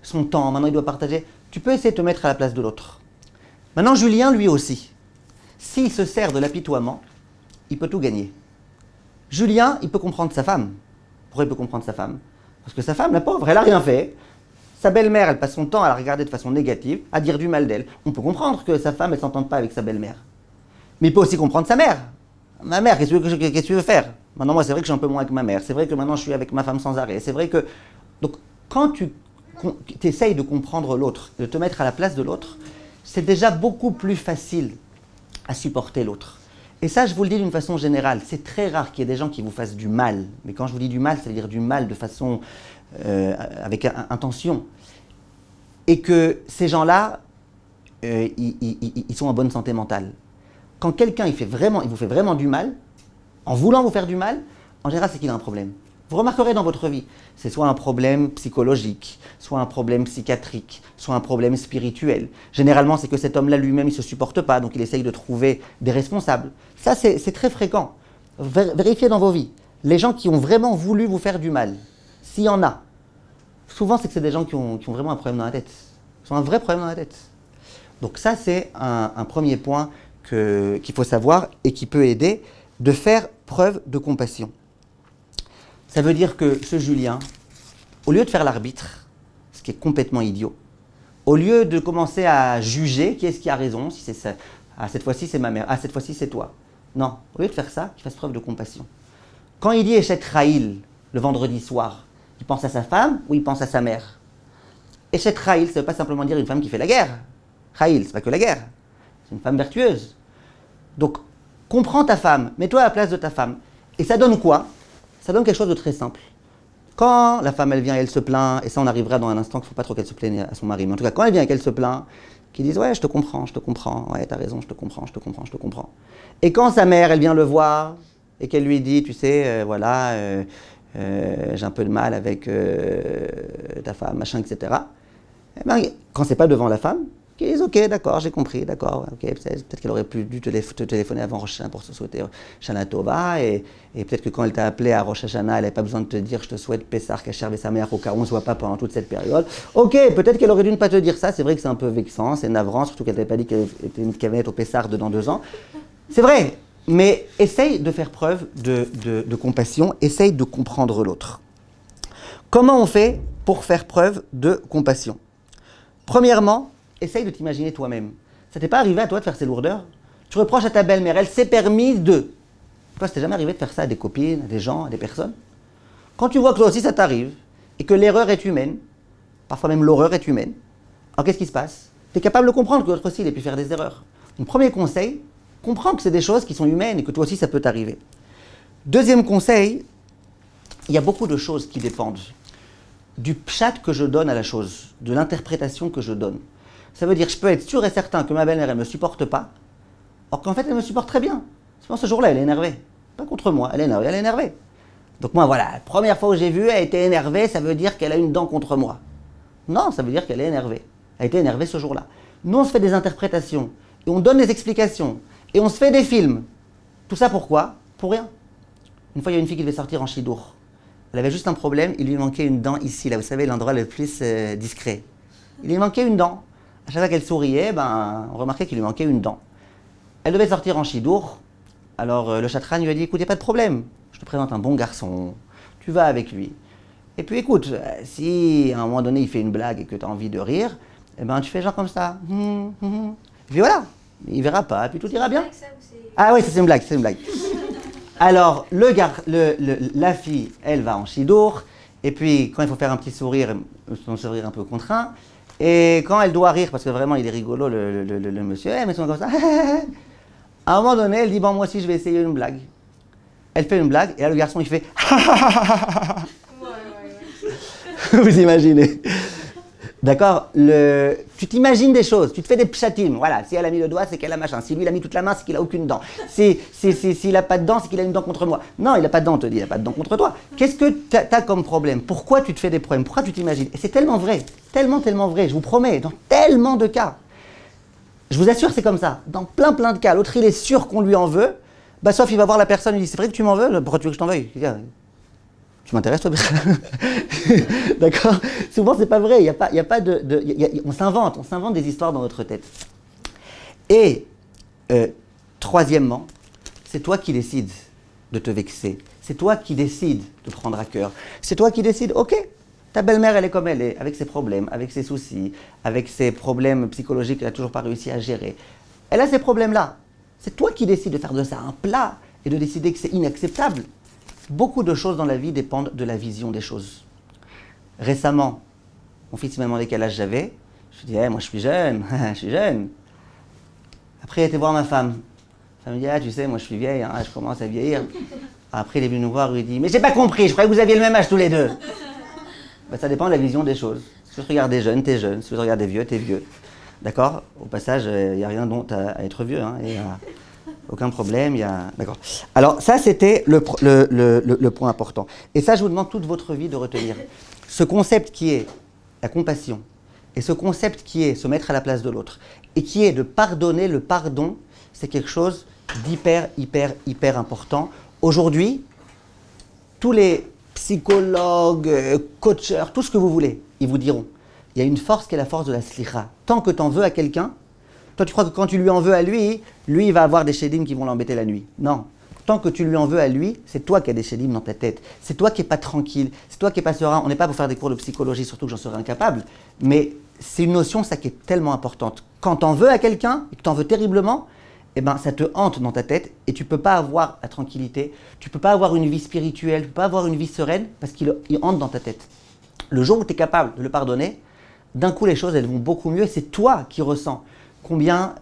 son temps, maintenant il doit partager. Tu peux essayer de te mettre à la place de l'autre. Maintenant, Julien, lui aussi, s'il se sert de l'apitoiement, il peut tout gagner. Julien, il peut comprendre sa femme. Pourquoi il peut comprendre sa femme? Parce que sa femme, la pauvre, elle n'a rien fait. Sa belle-mère, elle passe son temps à la regarder de façon négative, à dire du mal d'elle. On peut comprendre que sa femme, elle ne s'entende pas avec sa belle-mère. Mais il peut aussi comprendre sa mère. Ma mère, qu'est-ce que tu veux faire? Maintenant, moi, c'est vrai que je suis un peu moins avec ma mère. C'est vrai que maintenant, je suis avec ma femme sans arrêt. C'est vrai que... Donc, quand tu essayes de comprendre l'autre, de te mettre à la place de l'autre, c'est déjà beaucoup plus facile à supporter l'autre. Et ça, je vous le dis d'une façon générale. C'est très rare qu'il y ait des gens qui vous fassent du mal. Mais quand je vous dis du mal, ça veut dire du mal de façon avec intention. Et que ces gens-là, ils sont en bonne santé mentale. Quand quelqu'un il vous fait vraiment du mal, en voulant vous faire du mal, en général, c'est qu'il a un problème. Vous remarquerez dans votre vie, c'est soit un problème psychologique, soit un problème psychiatrique, soit un problème spirituel. Généralement, c'est que cet homme-là lui-même, il ne se supporte pas, donc il essaye de trouver des responsables. Ça, c'est très fréquent. Vérifiez dans vos vies. Les gens qui ont vraiment voulu vous faire du mal, s'il y en a, souvent, c'est que c'est des gens qui ont vraiment un problème dans la tête. Ils ont un vrai problème dans la tête. Donc ça, c'est un premier point qu'il faut savoir et qui peut aider de faire preuve de compassion. Ça veut dire que ce Julien, au lieu de faire l'arbitre, ce qui est complètement idiot, au lieu de commencer à juger qui est-ce qui a raison, si c'est ça, ah cette fois-ci c'est ma mère, ah cette fois-ci c'est toi. Non, au lieu de faire ça, qu'il fasse preuve de compassion. Quand il dit Eshet Raïl le vendredi soir, il pense à sa femme ou il pense à sa mère? Eshet Raïl, ça ne veut pas simplement dire une femme qui fait la guerre. Raïl, c'est pas que la guerre, c'est une femme vertueuse. Donc, comprends ta femme, mets-toi à la place de ta femme. Et ça donne quoi? Ça donne quelque chose de très simple. Quand la femme, elle vient et elle se plaint, et ça on arrivera dans un instant qu'il ne faut pas trop qu'elle se plaigne à son mari, mais en tout cas, quand elle vient et qu'elle se plaint, qu'ils disent « Ouais, je te comprends, ouais, t'as raison, je te comprends. » Et quand sa mère, elle vient le voir, et qu'elle lui dit « Tu sais, voilà, j'ai un peu de mal avec ta femme, machin, etc. » Eh ben, quand c'est pas devant la femme, qu'ils disent « Ok, d'accord, j'ai compris, d'accord, ok, peut-être qu'elle aurait pu dû te téléphoner avant Rosh Hashanah pour se souhaiter Shana Tova, et peut-être que quand elle t'a appelé à Rosh Hashanah, elle n'avait pas besoin de te dire « Je te souhaite Pessah, Kasher, Besameach, au cas où on ne se voit pas pendant toute cette période. » Ok, peut-être qu'elle aurait dû ne pas te dire ça, c'est vrai que c'est un peu vexant, c'est navrant, surtout qu'elle t'avait pas dit qu'elle allait être au Pessah dans 2 ans. C'est vrai, mais essaye de faire preuve de compassion, essaye de comprendre l'autre. Comment on fait pour faire preuve de compassion? Premièrement, essaye de t'imaginer toi-même. Ça t'est pas arrivé à toi de faire ces lourdeurs? Tu reproches à ta belle-mère, elle s'est permise de... Toi, ça t'est jamais arrivé de faire ça à des copines, à des gens, à des personnes? Quand tu vois que toi aussi ça t'arrive, et que l'erreur est humaine, parfois même l'horreur est humaine, alors qu'est-ce qui se passe? Tu es capable de comprendre que l'autre aussi, il a pu faire des erreurs. Donc, premier conseil, comprends que c'est des choses qui sont humaines et que toi aussi ça peut t'arriver. Deuxième conseil, il y a beaucoup de choses qui dépendent du pshat que je donne à la chose, de l'interprétation que je donne. Ça veut dire que je peux être sûr et certain que ma belle-mère, elle ne me supporte pas, alors qu'en fait, elle me supporte très bien. Seulement ce jour-là, elle est énervée. Pas contre moi, elle est énervée. Donc moi, voilà, la première fois où j'ai vu, elle était énervée, ça veut dire qu'elle a une dent contre moi. Non, ça veut dire qu'elle est énervée. Elle était énervée ce jour-là. Nous, on se fait des interprétations, et on donne des explications, et on se fait des films. Tout ça pourquoi? Pour rien. Une fois, il y a une fille qui devait sortir en chidour. Elle avait juste un problème, il lui manquait une dent ici, là, vous savez, l'endroit le plus discret. Il lui manquait une dent. À chaque fois qu'elle souriait, on remarquait qu'il lui manquait une dent. Elle devait sortir en chidour. Alors le chatran lui a dit, écoute, il n'y a pas de problème. Je te présente un bon garçon, tu vas avec lui. Et puis écoute, si à un moment donné il fait une blague et que tu as envie de rire, eh ben, tu fais genre comme ça. Et puis voilà, il verra pas, et puis tout ira bien. Ah oui, ça c'est une blague, c'est une blague. Alors, la fille, elle va en chidour, et puis quand il faut faire un petit sourire, son sourire un peu contraint, et quand elle doit rire, parce que vraiment il est rigolo, le monsieur, mais sont comme ça, à un moment donné, elle dit, bon, moi aussi je vais essayer une blague. Elle fait une blague, et là le garçon il fait, vous imaginez? D'accord? Tu t'imagines des choses, tu te fais des pshatim. Voilà, si elle a mis le doigt, c'est qu'elle a machin. Si lui, il a mis toute la main, c'est qu'il a aucune dent. S'il n'a pas de dent, c'est qu'il a une dent contre moi. Non, il n'a pas de dent, on te dit, il n'a pas de dent contre toi. Qu'est-ce que tu as comme problème? Pourquoi tu te fais des problèmes? Pourquoi tu t'imagines? Et c'est tellement vrai, tellement vrai, je vous promets, dans tellement de cas. Je vous assure, c'est comme ça. Dans plein de cas, l'autre, il est sûr qu'on lui en veut. Bah, sauf il va voir la personne, il dit, c'est vrai que tu m'en veux? Pourquoi tu veux que je t'en veuille? Tu m'intéresses, toi? D'accord? Souvent, c'est pas vrai. On s'invente des histoires dans notre tête. Et, troisièmement, c'est toi qui décides de te vexer. C'est toi qui décides de prendre à cœur. C'est toi qui décides, ok, ta belle-mère, elle est comme elle est, avec ses problèmes, avec ses soucis, avec ses problèmes psychologiques qu'elle n'a toujours pas réussi à gérer. Elle a ces problèmes-là. C'est toi qui décides de faire de ça un plat et de décider que c'est inacceptable. Beaucoup de choses dans la vie dépendent de la vision des choses. Récemment, mon fils m'a demandé quel âge j'avais. Je lui ai dit, moi je suis jeune, je suis jeune. Après, il a été voir ma femme. Ça me dit, ah, tu sais, moi je suis vieille, hein, je commence à vieillir. Après, il est venu nous voir, il dit, mais j'ai pas compris, je croyais que vous aviez le même âge tous les deux. Ben, ça dépend de la vision des choses. Si tu regardes des jeunes, t'es jeune. Si tu regardes des vieux, t'es vieux. D'accord? Au passage, il n'y a rien d'honte à être vieux. Hein, aucun problème. D'accord. Alors, ça, c'était le point important. Et ça, je vous demande toute votre vie de retenir. Ce concept qui est la compassion, et ce concept qui est se mettre à la place de l'autre, et qui est de pardonner, le pardon, c'est quelque chose d'hyper, hyper, hyper important. Aujourd'hui, tous les psychologues, coachers, tout ce que vous voulez, ils vous diront, il y a une force qui est la force de la slicha. Tant que tu en veux à quelqu'un, toi tu crois que quand tu lui en veux à lui, il va avoir des shédim qui vont l'embêter la nuit. Non. Tant que tu lui en veux à lui, c'est toi qui as des shédim dans ta tête. C'est toi qui n'es pas tranquille, c'est toi qui n'es pas serein. On n'est pas pour faire des cours de psychologie, surtout que j'en serais incapable. Mais c'est une notion, ça qui est tellement importante. Quand tu en veux à quelqu'un, et que tu en veux terriblement, eh ben, ça te hante dans ta tête et tu ne peux pas avoir la tranquillité, tu ne peux pas avoir une vie spirituelle, tu ne peux pas avoir une vie sereine parce qu'il hante dans ta tête. Le jour où tu es capable de le pardonner, d'un coup les choses elles vont beaucoup mieux et c'est toi qui ressens combien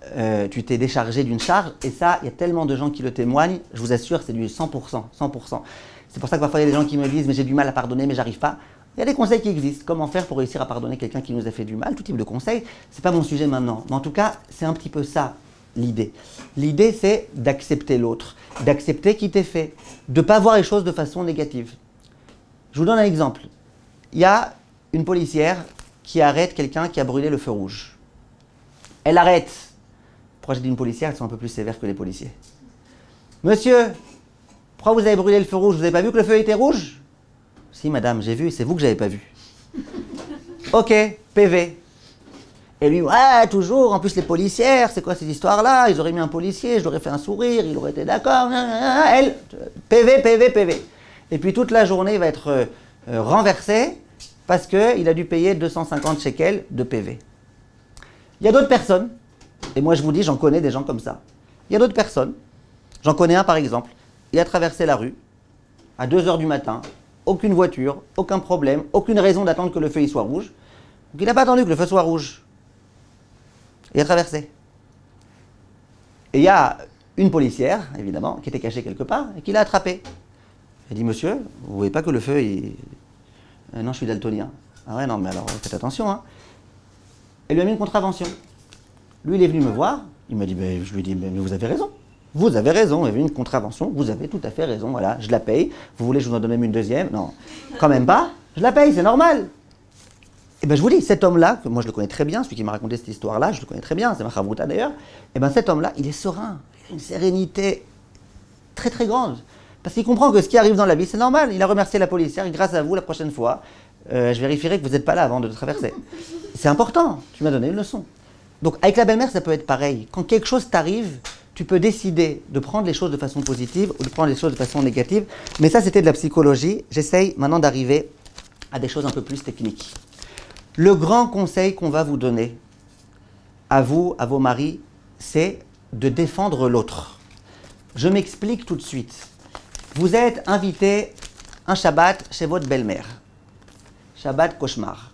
tu t'es déchargé d'une charge et ça, il y a tellement de gens qui le témoignent, je vous assure, c'est du 100%, 100%. C'est pour ça que parfois il y a des gens qui me disent mais j'ai du mal à pardonner mais j'arrive pas. Il y a des conseils qui existent, comment faire pour réussir à pardonner quelqu'un qui nous a fait du mal, tout type de conseils, c'est pas mon sujet maintenant, mais en tout cas c'est un petit peu ça. L'idée. L'idée, c'est d'accepter l'autre, d'accepter qui t'est fait, de ne pas voir les choses de façon négative. Je vous donne un exemple. Il y a une policière qui arrête quelqu'un qui a brûlé le feu rouge. Elle arrête. Pourquoi j'ai dit une policière? Elles sont un peu plus sévères que les policiers. Monsieur, pourquoi vous avez brûlé le feu rouge? Vous n'avez pas vu que le feu était rouge? Si, madame, j'ai vu, c'est vous que je n'avais pas vu. Ok, PV. Et lui, ouais, toujours, en plus les policières, c'est quoi ces histoires-là? Ils auraient mis un policier, je leur ai fait un sourire, il aurait été d'accord. Elle, PV, PV, PV. Et puis toute la journée, il va être renversé parce qu'il a dû payer 250 shekels de PV. Il y a d'autres personnes, et moi je vous dis, j'en connais des gens comme ça. Il y a d'autres personnes, j'en connais un par exemple, il a traversé la rue à 2h du matin, aucune voiture, aucun problème, aucune raison d'attendre que le feu il soit rouge. Donc il n'a pas attendu que le feu soit rouge. Il a traversé. Et il y a une policière, évidemment, qui était cachée quelque part, et qui l'a attrapé. Elle dit, monsieur, vous ne voyez pas que le feu, non, je suis daltonien. Ah ouais, non, mais alors, faites attention, hein. Elle lui a mis une contravention. Lui, il est venu me voir, il m'a dit, je lui ai dit, mais vous avez raison. Vous avez raison, il y avait une contravention, vous avez tout à fait raison, voilà, je la paye. Vous voulez que je vous en donne même une deuxième? Non, quand même pas, je la paye, c'est normal. Et bien je vous dis, cet homme-là, que moi je le connais très bien, celui qui m'a raconté cette histoire-là, je le connais très bien, c'est ma chavruta d'ailleurs, et bien cet homme-là, il est serein, il a une sérénité très très grande. Parce qu'il comprend que ce qui arrive dans la vie, c'est normal. Il a remercié la policière, et grâce à vous, la prochaine fois, je vérifierai que vous n'êtes pas là avant de traverser. C'est important, tu m'as donné une leçon. Donc avec la belle-mère, ça peut être pareil. Quand quelque chose t'arrive, tu peux décider de prendre les choses de façon positive ou de prendre les choses de façon négative. Mais ça, c'était de la psychologie. J'essaye maintenant d'arriver à des choses un peu plus techniques. Le grand conseil qu'on va vous donner, à vous, à vos maris, c'est de défendre l'autre. Je m'explique tout de suite. Vous êtes invité un Shabbat chez votre belle-mère. Shabbat cauchemar.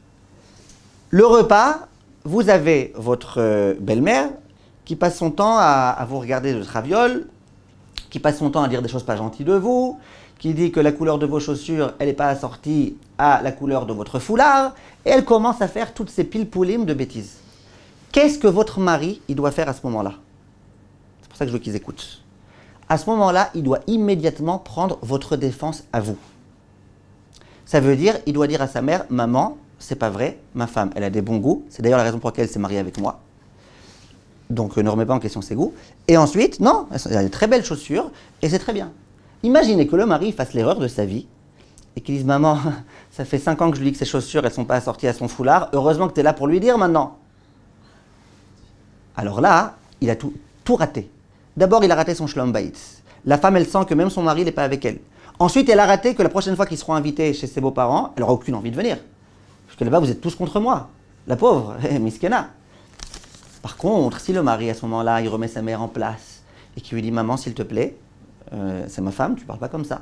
Le repas, vous avez votre belle-mère qui passe son temps à vous regarder de traviole, qui passe son temps à dire des choses pas gentilles de vous, qui dit que la couleur de vos chaussures, elle n'est pas assortie à la couleur de votre foulard, et elle commence à faire toutes ces pilpoulim de bêtises. Qu'est-ce que votre mari, il doit faire à ce moment-là? C'est pour ça que je veux qu'ils écoutent. À ce moment-là, il doit immédiatement prendre votre défense à vous. Ça veut dire, il doit dire à sa mère, maman, c'est pas vrai, ma femme, elle a des bons goûts, c'est d'ailleurs la raison pour laquelle elle s'est mariée avec moi. Donc ne remets pas en question ses goûts. Et ensuite, non, elle a des très belles chaussures, et c'est très bien. Imaginez que le mari fasse l'erreur de sa vie, et qu'il dise, maman, ça fait 5 ans que je lui dis que ses chaussures, elles ne sont pas assorties à son foulard, heureusement que tu es là pour lui dire maintenant. Alors là, il a tout raté. D'abord, il a raté son shlom bayit. La femme, elle sent que même son mari n'est pas avec elle. Ensuite, elle a raté que la prochaine fois qu'ils seront invités chez ses beaux-parents, elle n'aura aucune envie de venir. Parce que là-bas, vous êtes tous contre moi. La pauvre, miskena. Par contre, si le mari, à ce moment-là, il remet sa mère en place et qu'il lui dit, maman, s'il te plaît, c'est ma femme, tu ne parles pas comme ça.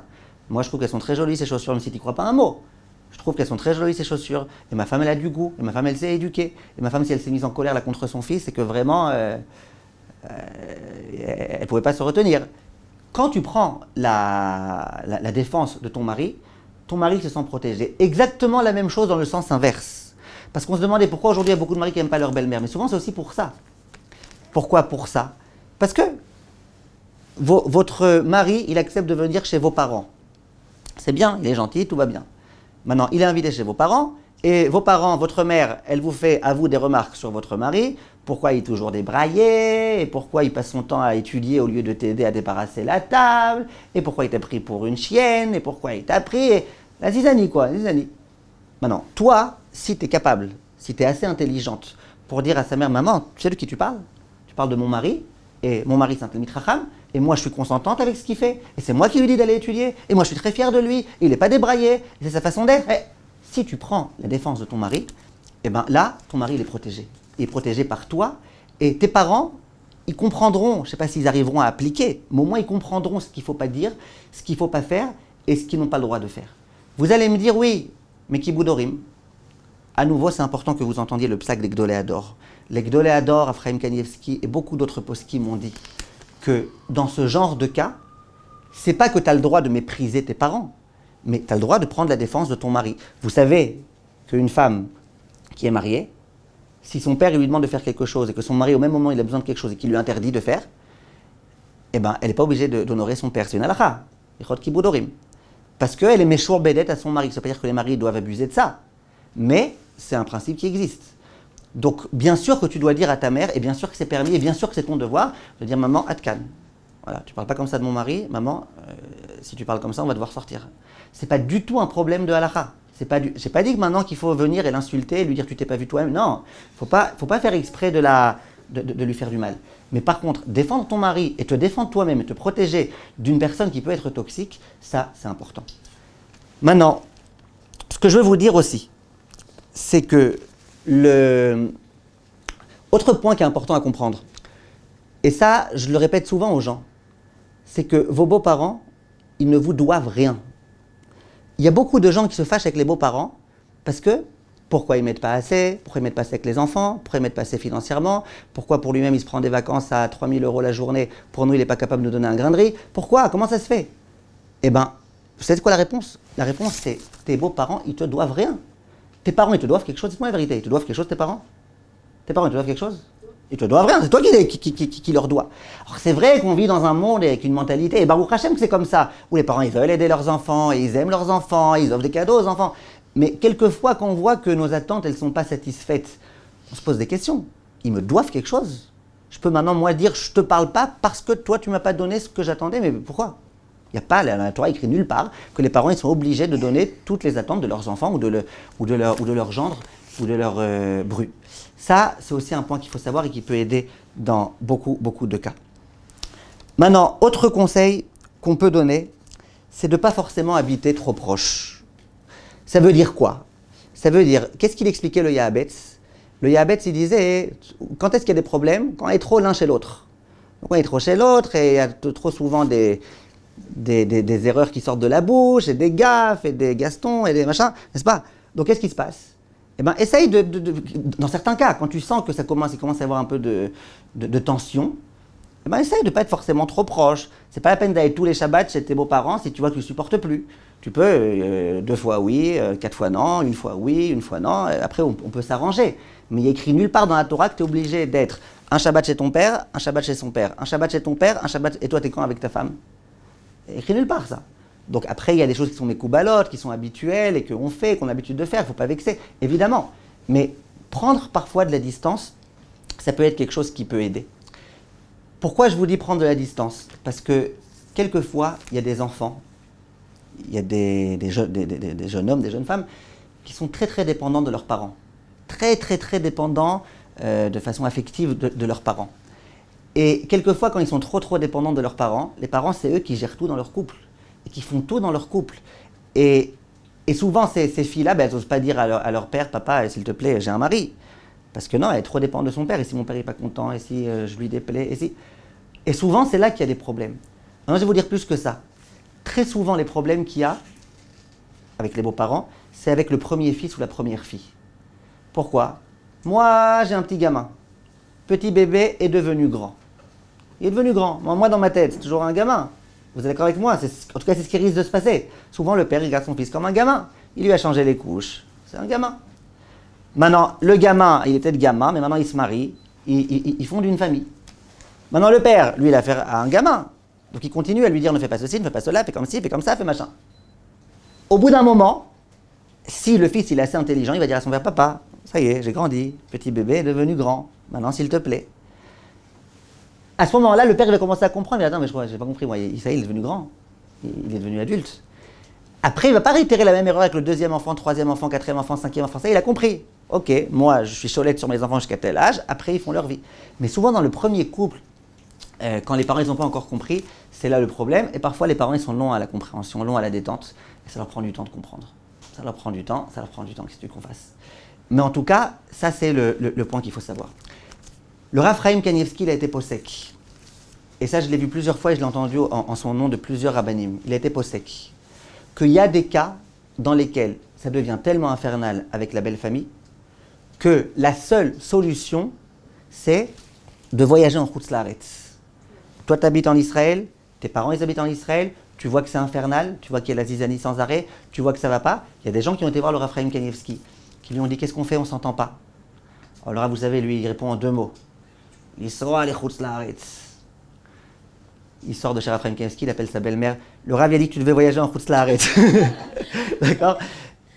Moi, je trouve qu'elles sont très jolies, ces chaussures, même si tu n'y crois pas un mot. Je trouve qu'elles sont très jolies, ces chaussures. Et ma femme, elle a du goût. Et ma femme, elle s'est éduquée. Et ma femme, si elle s'est mise en colère là contre son fils, c'est que vraiment, elle ne pouvait pas se retenir. Quand tu prends la défense de ton mari se sent protégé. Exactement la même chose dans le sens inverse. Parce qu'on se demandait pourquoi aujourd'hui il y a beaucoup de maris qui n'aiment pas leur belle-mère. Mais souvent c'est aussi pour ça. Pourquoi pour ça? Parce que votre mari, il accepte de venir chez vos parents. C'est bien, il est gentil, tout va bien. Maintenant, il est invité chez vos parents, et vos parents, votre mère, elle vous fait à vous des remarques sur votre mari, pourquoi il est toujours débraillé, et pourquoi il passe son temps à étudier au lieu de t'aider à débarrasser la table, et pourquoi il t'a pris pour une chienne, et pourquoi il t'a pris, et la zizanie quoi, la zizanie. Maintenant, toi, si tu es capable, si tu es assez intelligente pour dire à sa mère, maman, tu sais de qui tu parles? Tu parles de mon mari, et mon mari c'est un Talmid Chacham, et moi je suis consentante avec ce qu'il fait, et c'est moi qui lui dis d'aller étudier, et moi je suis très fière de lui, et il n'est pas débraillé, et c'est sa façon d'être. Et si tu prends la défense de ton mari, et ben là, ton mari il est protégé. Il est protégé par toi, et tes parents, ils comprendront, je ne sais pas s'ils arriveront à appliquer, mais au moins ils comprendront ce qu'il ne faut pas dire, ce qu'il ne faut pas faire, et ce qu'ils n'ont pas le droit de faire. Vous allez me dire, oui, mais Kiboudorim, à nouveau c'est important que vous entendiez le psak des Gdoléador. Les Gdoléador, Ephraim Kanievski et beaucoup d'autres poskim m'ont dit que dans ce genre de cas, c'est pas que tu as le droit de mépriser tes parents, mais tu as le droit de prendre la défense de ton mari. Vous savez qu'une femme qui est mariée, si son père il lui demande de faire quelque chose et que son mari au même moment il a besoin de quelque chose et qu'il lui interdit de faire, eh ben, elle n'est pas obligée d'honorer son père. C'est une halakha, Ichot Kiboudorim. Parce qu'elle est méchour bédette à son mari. Ça ne veut pas dire que les maris doivent abuser de ça, mais c'est un principe qui existe. Donc, bien sûr que tu dois dire à ta mère, et bien sûr que c'est permis, et bien sûr que c'est ton devoir, de dire maman, Atkan. Voilà, tu ne parles pas comme ça de mon mari, maman, si tu parles comme ça, on va devoir sortir. C'est pas du tout un problème de halakha. J'ai pas dit que maintenant qu'il faut venir et l'insulter, et lui dire tu t'es pas vu toi-même. Non, faut pas faire exprès de lui faire du mal. Mais par contre, défendre ton mari et te défendre toi-même et te protéger d'une personne qui peut être toxique, ça, c'est important. Maintenant, ce que je veux vous dire aussi, c'est que autre point qui est important à comprendre, et ça, je le répète souvent aux gens, c'est que vos beaux-parents, ils ne vous doivent rien. Il y a beaucoup de gens qui se fâchent avec les beaux-parents parce que pourquoi ils ne mettent pas assez, pourquoi ils ne mettent pas assez avec les enfants, pourquoi ils ne mettent pas assez financièrement, pourquoi pour lui-même il se prend des vacances à 3 000 € la journée, pour nous il n'est pas capable de nous donner un grain de riz. Pourquoi? Comment ça se fait? Eh bien, vous savez quoi la réponse? La réponse c'est tes beaux-parents, ils te doivent rien. Tes parents, ils te doivent quelque chose, dites-moi la vérité, ils te doivent quelque chose tes parents? Tes parents, ils te doivent quelque chose? Ils te doivent rien, c'est toi qui leur dois. Alors c'est vrai qu'on vit dans un monde avec une mentalité, et Baruch Hashem que c'est comme ça, où les parents ils veulent aider leurs enfants, et ils aiment leurs enfants, et ils offrent des cadeaux aux enfants. Mais quelquefois quand on voit que nos attentes elles ne sont pas satisfaites, on se pose des questions. Ils me doivent quelque chose? Je peux maintenant moi dire je te parle pas parce que toi tu m'as pas donné ce que j'attendais, mais pourquoi? Il n'y a pas, la Torah écrit nulle part que les parents ils sont obligés de donner toutes les attentes de leurs enfants ou de leur gendre ou de leur bru. Ça, c'est aussi un point qu'il faut savoir et qui peut aider dans beaucoup, beaucoup de cas. Maintenant, autre conseil qu'on peut donner, c'est de ne pas forcément habiter trop proche. Ça veut dire quoi? Ça veut dire, qu'est-ce qu'il expliquait le Yahabetz? Le Yahabetz, il disait, quand est-ce qu'il y a des problèmes? Quand on est trop l'un chez l'autre. Donc on est trop chez l'autre et il y a trop souvent des erreurs qui sortent de la bouche, et des gaffes, et des gastons, et des machins, n'est-ce pas? Donc qu'est-ce qui se passe? Eh bien, essaye dans certains cas, quand tu sens que il commence à y avoir un peu de tension, eh ben, essaye de ne pas être forcément trop proche. C'est pas la peine d'aller tous les Shabbats chez tes beaux-parents si tu vois que tu ne supportes plus. Tu peux 2 fois oui, 4 fois non, 1 fois oui, 1 fois non, après on peut s'arranger. Mais il y a écrit nulle part dans la Torah que tu es obligé d'être un Shabbat chez ton père, un Shabbat chez son père, un Shabbat chez ton père, un Shabbat... Et toi, tu es quand avec ta femme? Il y a écrit nulle part ça. Donc après, il y a des choses qui sont mécoubalotes, qui sont habituelles et qu'on fait, qu'on a l'habitude de faire, il ne faut pas vexer, évidemment. Mais prendre parfois de la distance, ça peut être quelque chose qui peut aider. Pourquoi je vous dis prendre de la distance? Parce que quelquefois, il y a des enfants, il y a des jeunes hommes, des jeunes femmes, qui sont très très dépendants de leurs parents. Très très très dépendants de façon affective de leurs parents. Et quelquefois, quand ils sont trop dépendants de leurs parents, les parents, c'est eux qui gèrent tout dans leur couple. Et qui font tout dans leur couple. Et souvent, ces filles-là, elles n'osent pas dire à leur père, papa, s'il te plaît, j'ai un mari. Parce que non, elle est trop dépendante de son père. Et si mon père n'est pas content, et si je lui déplais, et souvent, c'est là qu'il y a des problèmes. Maintenant, je vais vous dire plus que ça. Très souvent, les problèmes qu'il y a avec les beaux-parents, c'est avec le premier fils ou la première fille. Pourquoi? Moi, j'ai un petit gamin. Petit bébé est devenu grand. Il est devenu grand. Moi, dans ma tête, c'est toujours un gamin. Vous êtes d'accord avec moi? En tout cas, c'est ce qui risque de se passer. Souvent, le père, il regarde son fils comme un gamin. Il lui a changé les couches. C'est un gamin. Maintenant, le gamin, il était de gamin, mais maintenant, il se marie. Ils fondent une famille. Maintenant, le père, lui, il a affaire à un gamin. Donc, il continue à lui dire, ne fais pas ceci, ne fais pas cela, fais comme ci, fais comme ça, fais machin. Au bout d'un moment, si le fils, il est assez intelligent, il va dire à son père, papa, ça y est, j'ai grandi, petit bébé est devenu grand. Maintenant, s'il te plaît. À ce moment-là, le père il va commencer à comprendre. Il va dire, attends, mais je crois, j'ai pas compris, moi, ça y est, il est devenu grand. Il est devenu adulte. Après, il ne va pas réitérer la même erreur avec le deuxième enfant, troisième enfant, quatrième enfant, cinquième enfant. Ça, il a compris. Ok, moi, je suis cholette sur mes enfants jusqu'à tel âge. Après, ils font leur vie. Mais souvent, dans le premier couple, quand les parents n'ont pas encore compris, c'est là le problème. Et parfois, les parents ils sont longs à la compréhension, longs à la détente. Et ça leur prend du temps de comprendre. Ça leur prend du temps, qu'est-ce que tu veux qu'on fasse? Mais en tout cas, ça, c'est le point qu'il faut savoir. Le Rav Chaim Kanievski, il a été possèque. Et ça, je l'ai vu plusieurs fois et je l'ai entendu en son nom de plusieurs rabbanim. Il a été possèque. Qu'il y a des cas dans lesquels ça devient tellement infernal avec la belle famille que la seule solution, c'est de voyager en Chutz Laaretz. Toi, tu habites en Israël, tes parents, ils habitent en Israël, tu vois que c'est infernal, tu vois qu'il y a la zizanie sans arrêt, tu vois que ça ne va pas. Il y a des gens qui ont été voir le Rav Chaim Kanievski, qui lui ont dit, qu'est-ce qu'on fait, on ne s'entend pas. Alors là, vous savez, lui, il répond en deux mots. L'Isra les Chutz Laaretz. Il sort de chez Rav Chaim Kanievski, il appelle sa belle-mère. Le Rav a dit que tu devais voyager en Chutz Laaretz. D'accord?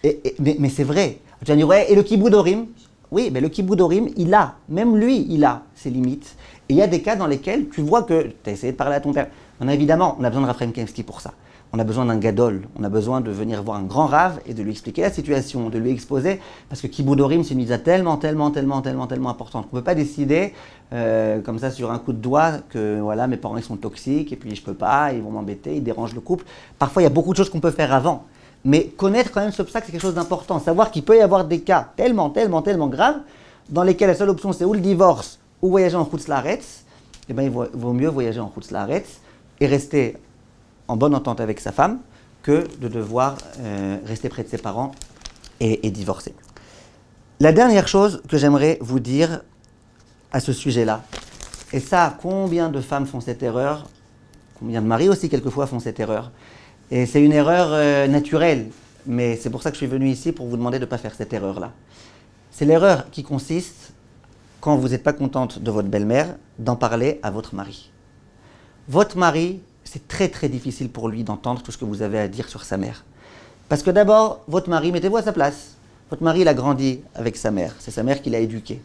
Mais c'est vrai. Tu vas dire, ouais, et le Kibbout Dorim? Oui, mais le Kibbout Dorim, même lui, il a ses limites. Et il y a des cas dans lesquels tu vois que tu as essayé de parler à ton père. Évidemment, on a besoin de Rav Chaim Kanievski pour ça. On a besoin d'un gadol, on a besoin de venir voir un grand Rav et de lui expliquer la situation, de lui exposer, parce que Kibbout Dorim, c'est une mitzvah tellement importante qu'on ne peut pas décider comme ça sur un coup de doigt que voilà, mes parents ils sont toxiques et puis je peux pas, ils vont m'embêter, ils dérangent le couple. Parfois, il y a beaucoup de choses qu'on peut faire avant, mais connaître quand même ce obstacle, c'est quelque chose d'important. Savoir qu'il peut y avoir des cas tellement graves dans lesquels la seule option c'est ou le divorce ou voyager en Chutz Laaretz. Eh bien, il vaut mieux voyager en Chutz Laaretz et rester en bonne entente avec sa femme que de devoir rester près de ses parents et divorcer. La dernière chose que j'aimerais vous dire à ce sujet-là, et ça, combien de femmes font cette erreur, combien de maris aussi quelquefois font cette erreur, et c'est une erreur naturelle, mais c'est pour ça que je suis venu ici pour vous demander de ne pas faire cette erreur-là. C'est l'erreur qui consiste, quand vous n'êtes pas contente de votre belle-mère, d'en parler à votre mari. Votre mari, c'est très difficile pour lui d'entendre tout ce que vous avez à dire sur sa mère. Parce que d'abord, votre mari, mettez-vous à sa place. Votre mari, il a grandi avec sa mère. C'est sa mère qui l'a éduqué.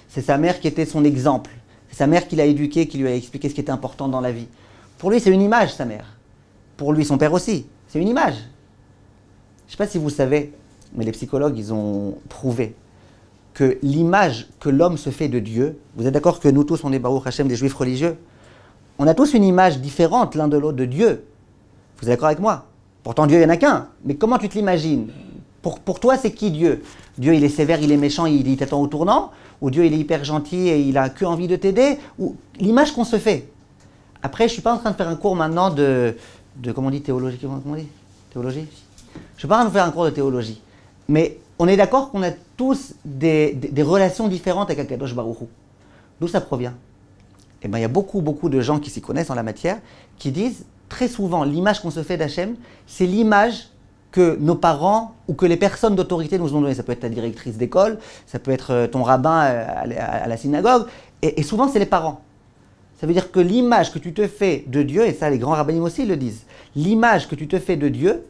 C'est sa mère qui était son exemple. C'est sa mère qui l'a éduqué, qui lui a expliqué ce qui était important dans la vie. Pour lui, c'est une image, sa mère. Pour lui, son père aussi. C'est une image. Je ne sais pas si vous savez, mais les psychologues, ils ont prouvé que l'image que l'homme se fait de Dieu, vous êtes d'accord que nous tous, on est Baruch Hashem, des juifs religieux, on a tous une image différente l'un de l'autre de Dieu. Vous êtes d'accord avec moi? Pourtant, Dieu, il n'y en a qu'un. Mais comment tu te l'imagines? Pour toi, c'est qui Dieu? Dieu, il est sévère, il est méchant, il t'attend au tournant? Ou Dieu, il est hyper gentil et il a que envie de t'aider? Ou l'image qu'on se fait. Après, je ne suis pas en train de faire un cours maintenant de comment on dit, théologie? Comment on dit? Théologie? Je ne suis pas en train de faire un cours de théologie. Mais on est d'accord qu'on a tous des relations différentes avec Akadosh Baruch Hu. D'où ça provient? Eh bien, il y a beaucoup de gens qui s'y connaissent en la matière, qui disent très souvent l'image qu'on se fait d'Hachem, c'est l'image que nos parents ou que les personnes d'autorité nous ont donnée. Ça peut être ta directrice d'école, ça peut être ton rabbin à la synagogue, et souvent c'est les parents. Ça veut dire que l'image que tu te fais de Dieu, et ça les grands rabbinim aussi le disent, l'image que tu te fais de Dieu,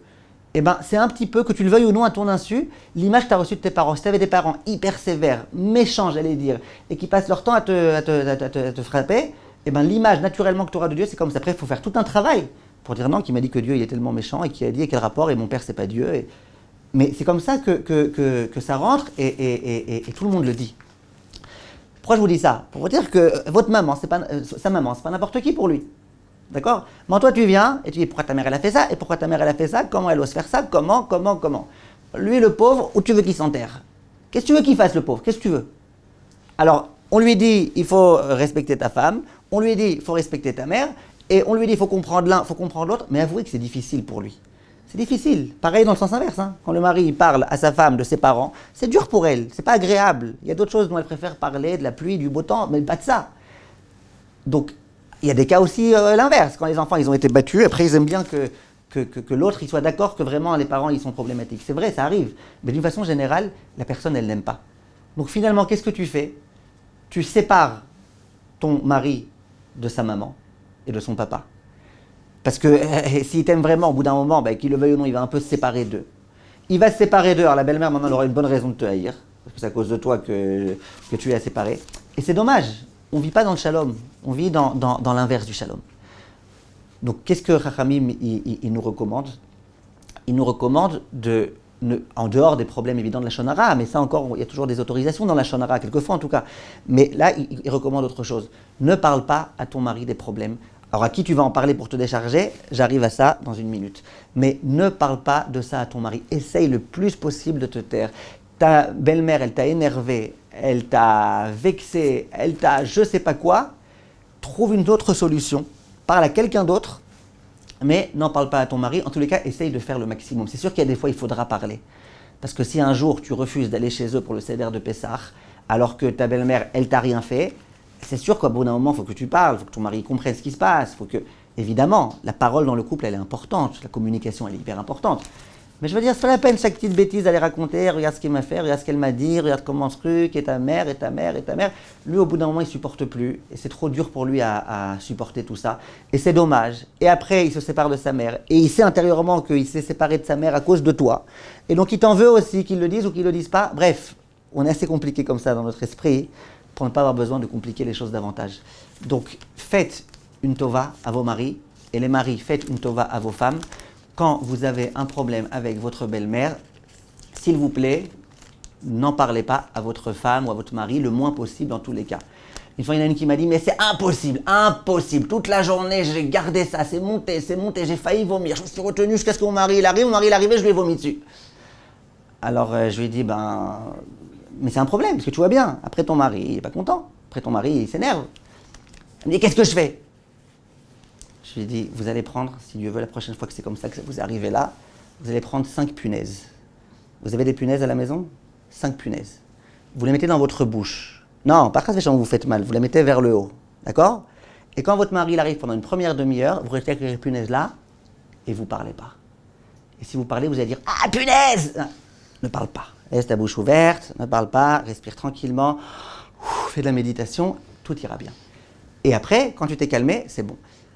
eh ben, c'est un petit peu, que tu le veuilles ou non à ton insu, l'image que tu as reçue de tes parents. Si tu avais des parents hyper sévères, méchants, j'allais dire, et qui passent leur temps à te frapper, eh ben, l'image naturellement que tu auras de Dieu, c'est comme ça. Après, il faut faire tout un travail pour dire non, qui m'a dit que Dieu il est tellement méchant, et qui a dit et quel rapport, et mon père c'est pas Dieu. Mais c'est comme ça que ça rentre, et tout le monde le dit. Pourquoi je vous dis ça? Pour vous dire que votre maman, sa maman, c'est pas n'importe qui pour lui. D'accord? Mais toi, tu viens et tu dis pourquoi ta mère elle a fait ça? Et pourquoi ta mère elle a fait ça? Comment elle ose faire ça? Comment? Lui, le pauvre, où tu veux qu'il s'enterre? Qu'est-ce que tu veux qu'il fasse, le pauvre? Qu'est-ce que tu veux? Alors, on lui dit il faut respecter ta femme, on lui dit il faut respecter ta mère, et on lui dit il faut comprendre l'un, il faut comprendre l'autre, mais avouez que c'est difficile pour lui. C'est difficile. Pareil dans le sens inverse. Hein. Quand le mari parle à sa femme de ses parents, c'est dur pour elle, c'est pas agréable. Il y a d'autres choses dont elle préfère parler, de la pluie, du beau temps, mais pas de ça. Donc, Il y a des cas aussi l'inverse, quand les enfants ils ont été battus, après ils aiment bien que l'autre il soit d'accord que vraiment les parents ils sont problématiques. C'est vrai, ça arrive, mais d'une façon générale, la personne elle n'aime pas. Donc finalement, qu'est-ce que tu fais? Tu sépares ton mari de sa maman et de son papa. Parce que s'il t'aime vraiment, au bout d'un moment, qu'il le veuille ou non, il va un peu se séparer d'eux. Il va se séparer d'eux, alors la belle-mère maintenant elle aura une bonne raison de te haïr, parce que c'est à cause de toi que tu es séparé. Et c'est dommage, on ne vit pas dans le shalom, on vit dans l'inverse du shalom. Donc qu'est-ce que Chachamim il nous recommande? Il nous recommande en dehors des problèmes évidents de la shonara, mais ça encore, il y a toujours des autorisations dans la shonara, quelquefois en tout cas. Mais là, il recommande autre chose. Ne parle pas à ton mari des problèmes. Alors à qui tu vas en parler pour te décharger? J'arrive à ça dans une minute. Mais ne parle pas de ça à ton mari. Essaye le plus possible de te taire. Ta belle-mère, elle t'a énervé, elle t'a vexé, elle t'a je sais pas quoi. Trouve une autre solution. Parle à quelqu'un d'autre. Mais n'en parle pas à ton mari. En tous les cas, essaye de faire le maximum. C'est sûr qu'il y a des fois, il faudra parler. Parce que si un jour, tu refuses d'aller chez eux pour le seder de Pessah, alors que ta belle-mère, elle t'a rien fait, c'est sûr qu'au bout d'un moment, il faut que tu parles, il faut que ton mari comprenne ce qui se passe. Faut que, évidemment, la parole dans le couple, elle est importante. La communication, elle est hyper importante. Mais je veux dire, c'est pas la peine chaque petite bêtise d'aller raconter, regarde ce qu'il m'a fait, regarde ce qu'elle m'a dit, regarde comment ce truc, et ta mère, et ta mère, et ta mère. Lui, au bout d'un moment, il supporte plus, et c'est trop dur pour lui à supporter tout ça. Et c'est dommage. Et après, il se sépare de sa mère, et il sait intérieurement qu'il s'est séparé de sa mère à cause de toi. Et donc, il t'en veut aussi, qu'il le dise ou qu'il le dise pas. Bref, on est assez compliqué comme ça dans notre esprit, pour ne pas avoir besoin de compliquer les choses davantage. Donc, faites une tova à vos maris, et les maris, faites une tova à vos femmes. Quand vous avez un problème avec votre belle-mère, s'il vous plaît, n'en parlez pas à votre femme ou à votre mari le moins possible dans tous les cas. Une fois, il y en a une qui m'a dit « Mais c'est impossible, impossible. Toute la journée, j'ai gardé ça, c'est monté, j'ai failli vomir. Je me suis retenu jusqu'à ce que mon mari il arrive, je lui ai vomi dessus. » Alors, je lui ai dit « mais c'est un problème, parce que tu vois bien. Après, ton mari, il n'est pas content. Après, ton mari, il s'énerve. » Il me dit « Qu'est-ce que je fais ?» Je lui ai dit, vous allez prendre, si Dieu veut, la prochaine fois que c'est comme ça que vous arrivez là, vous allez prendre 5 punaises. Vous avez des punaises à la maison? 5 punaises. Vous les mettez dans votre bouche. Non, par contre, vous faites mal, vous les mettez vers le haut. D'accord? Et quand votre mari il arrive pendant une première demi-heure, vous restez avec les punaises là, et vous ne parlez pas. Et si vous parlez, vous allez dire, ah, punaise! Non, ne parle pas. Laisse ta bouche ouverte, ne parle pas, respire tranquillement, fais de la méditation, tout ira bien. Et après, quand tu t'es calmé, c'est bon.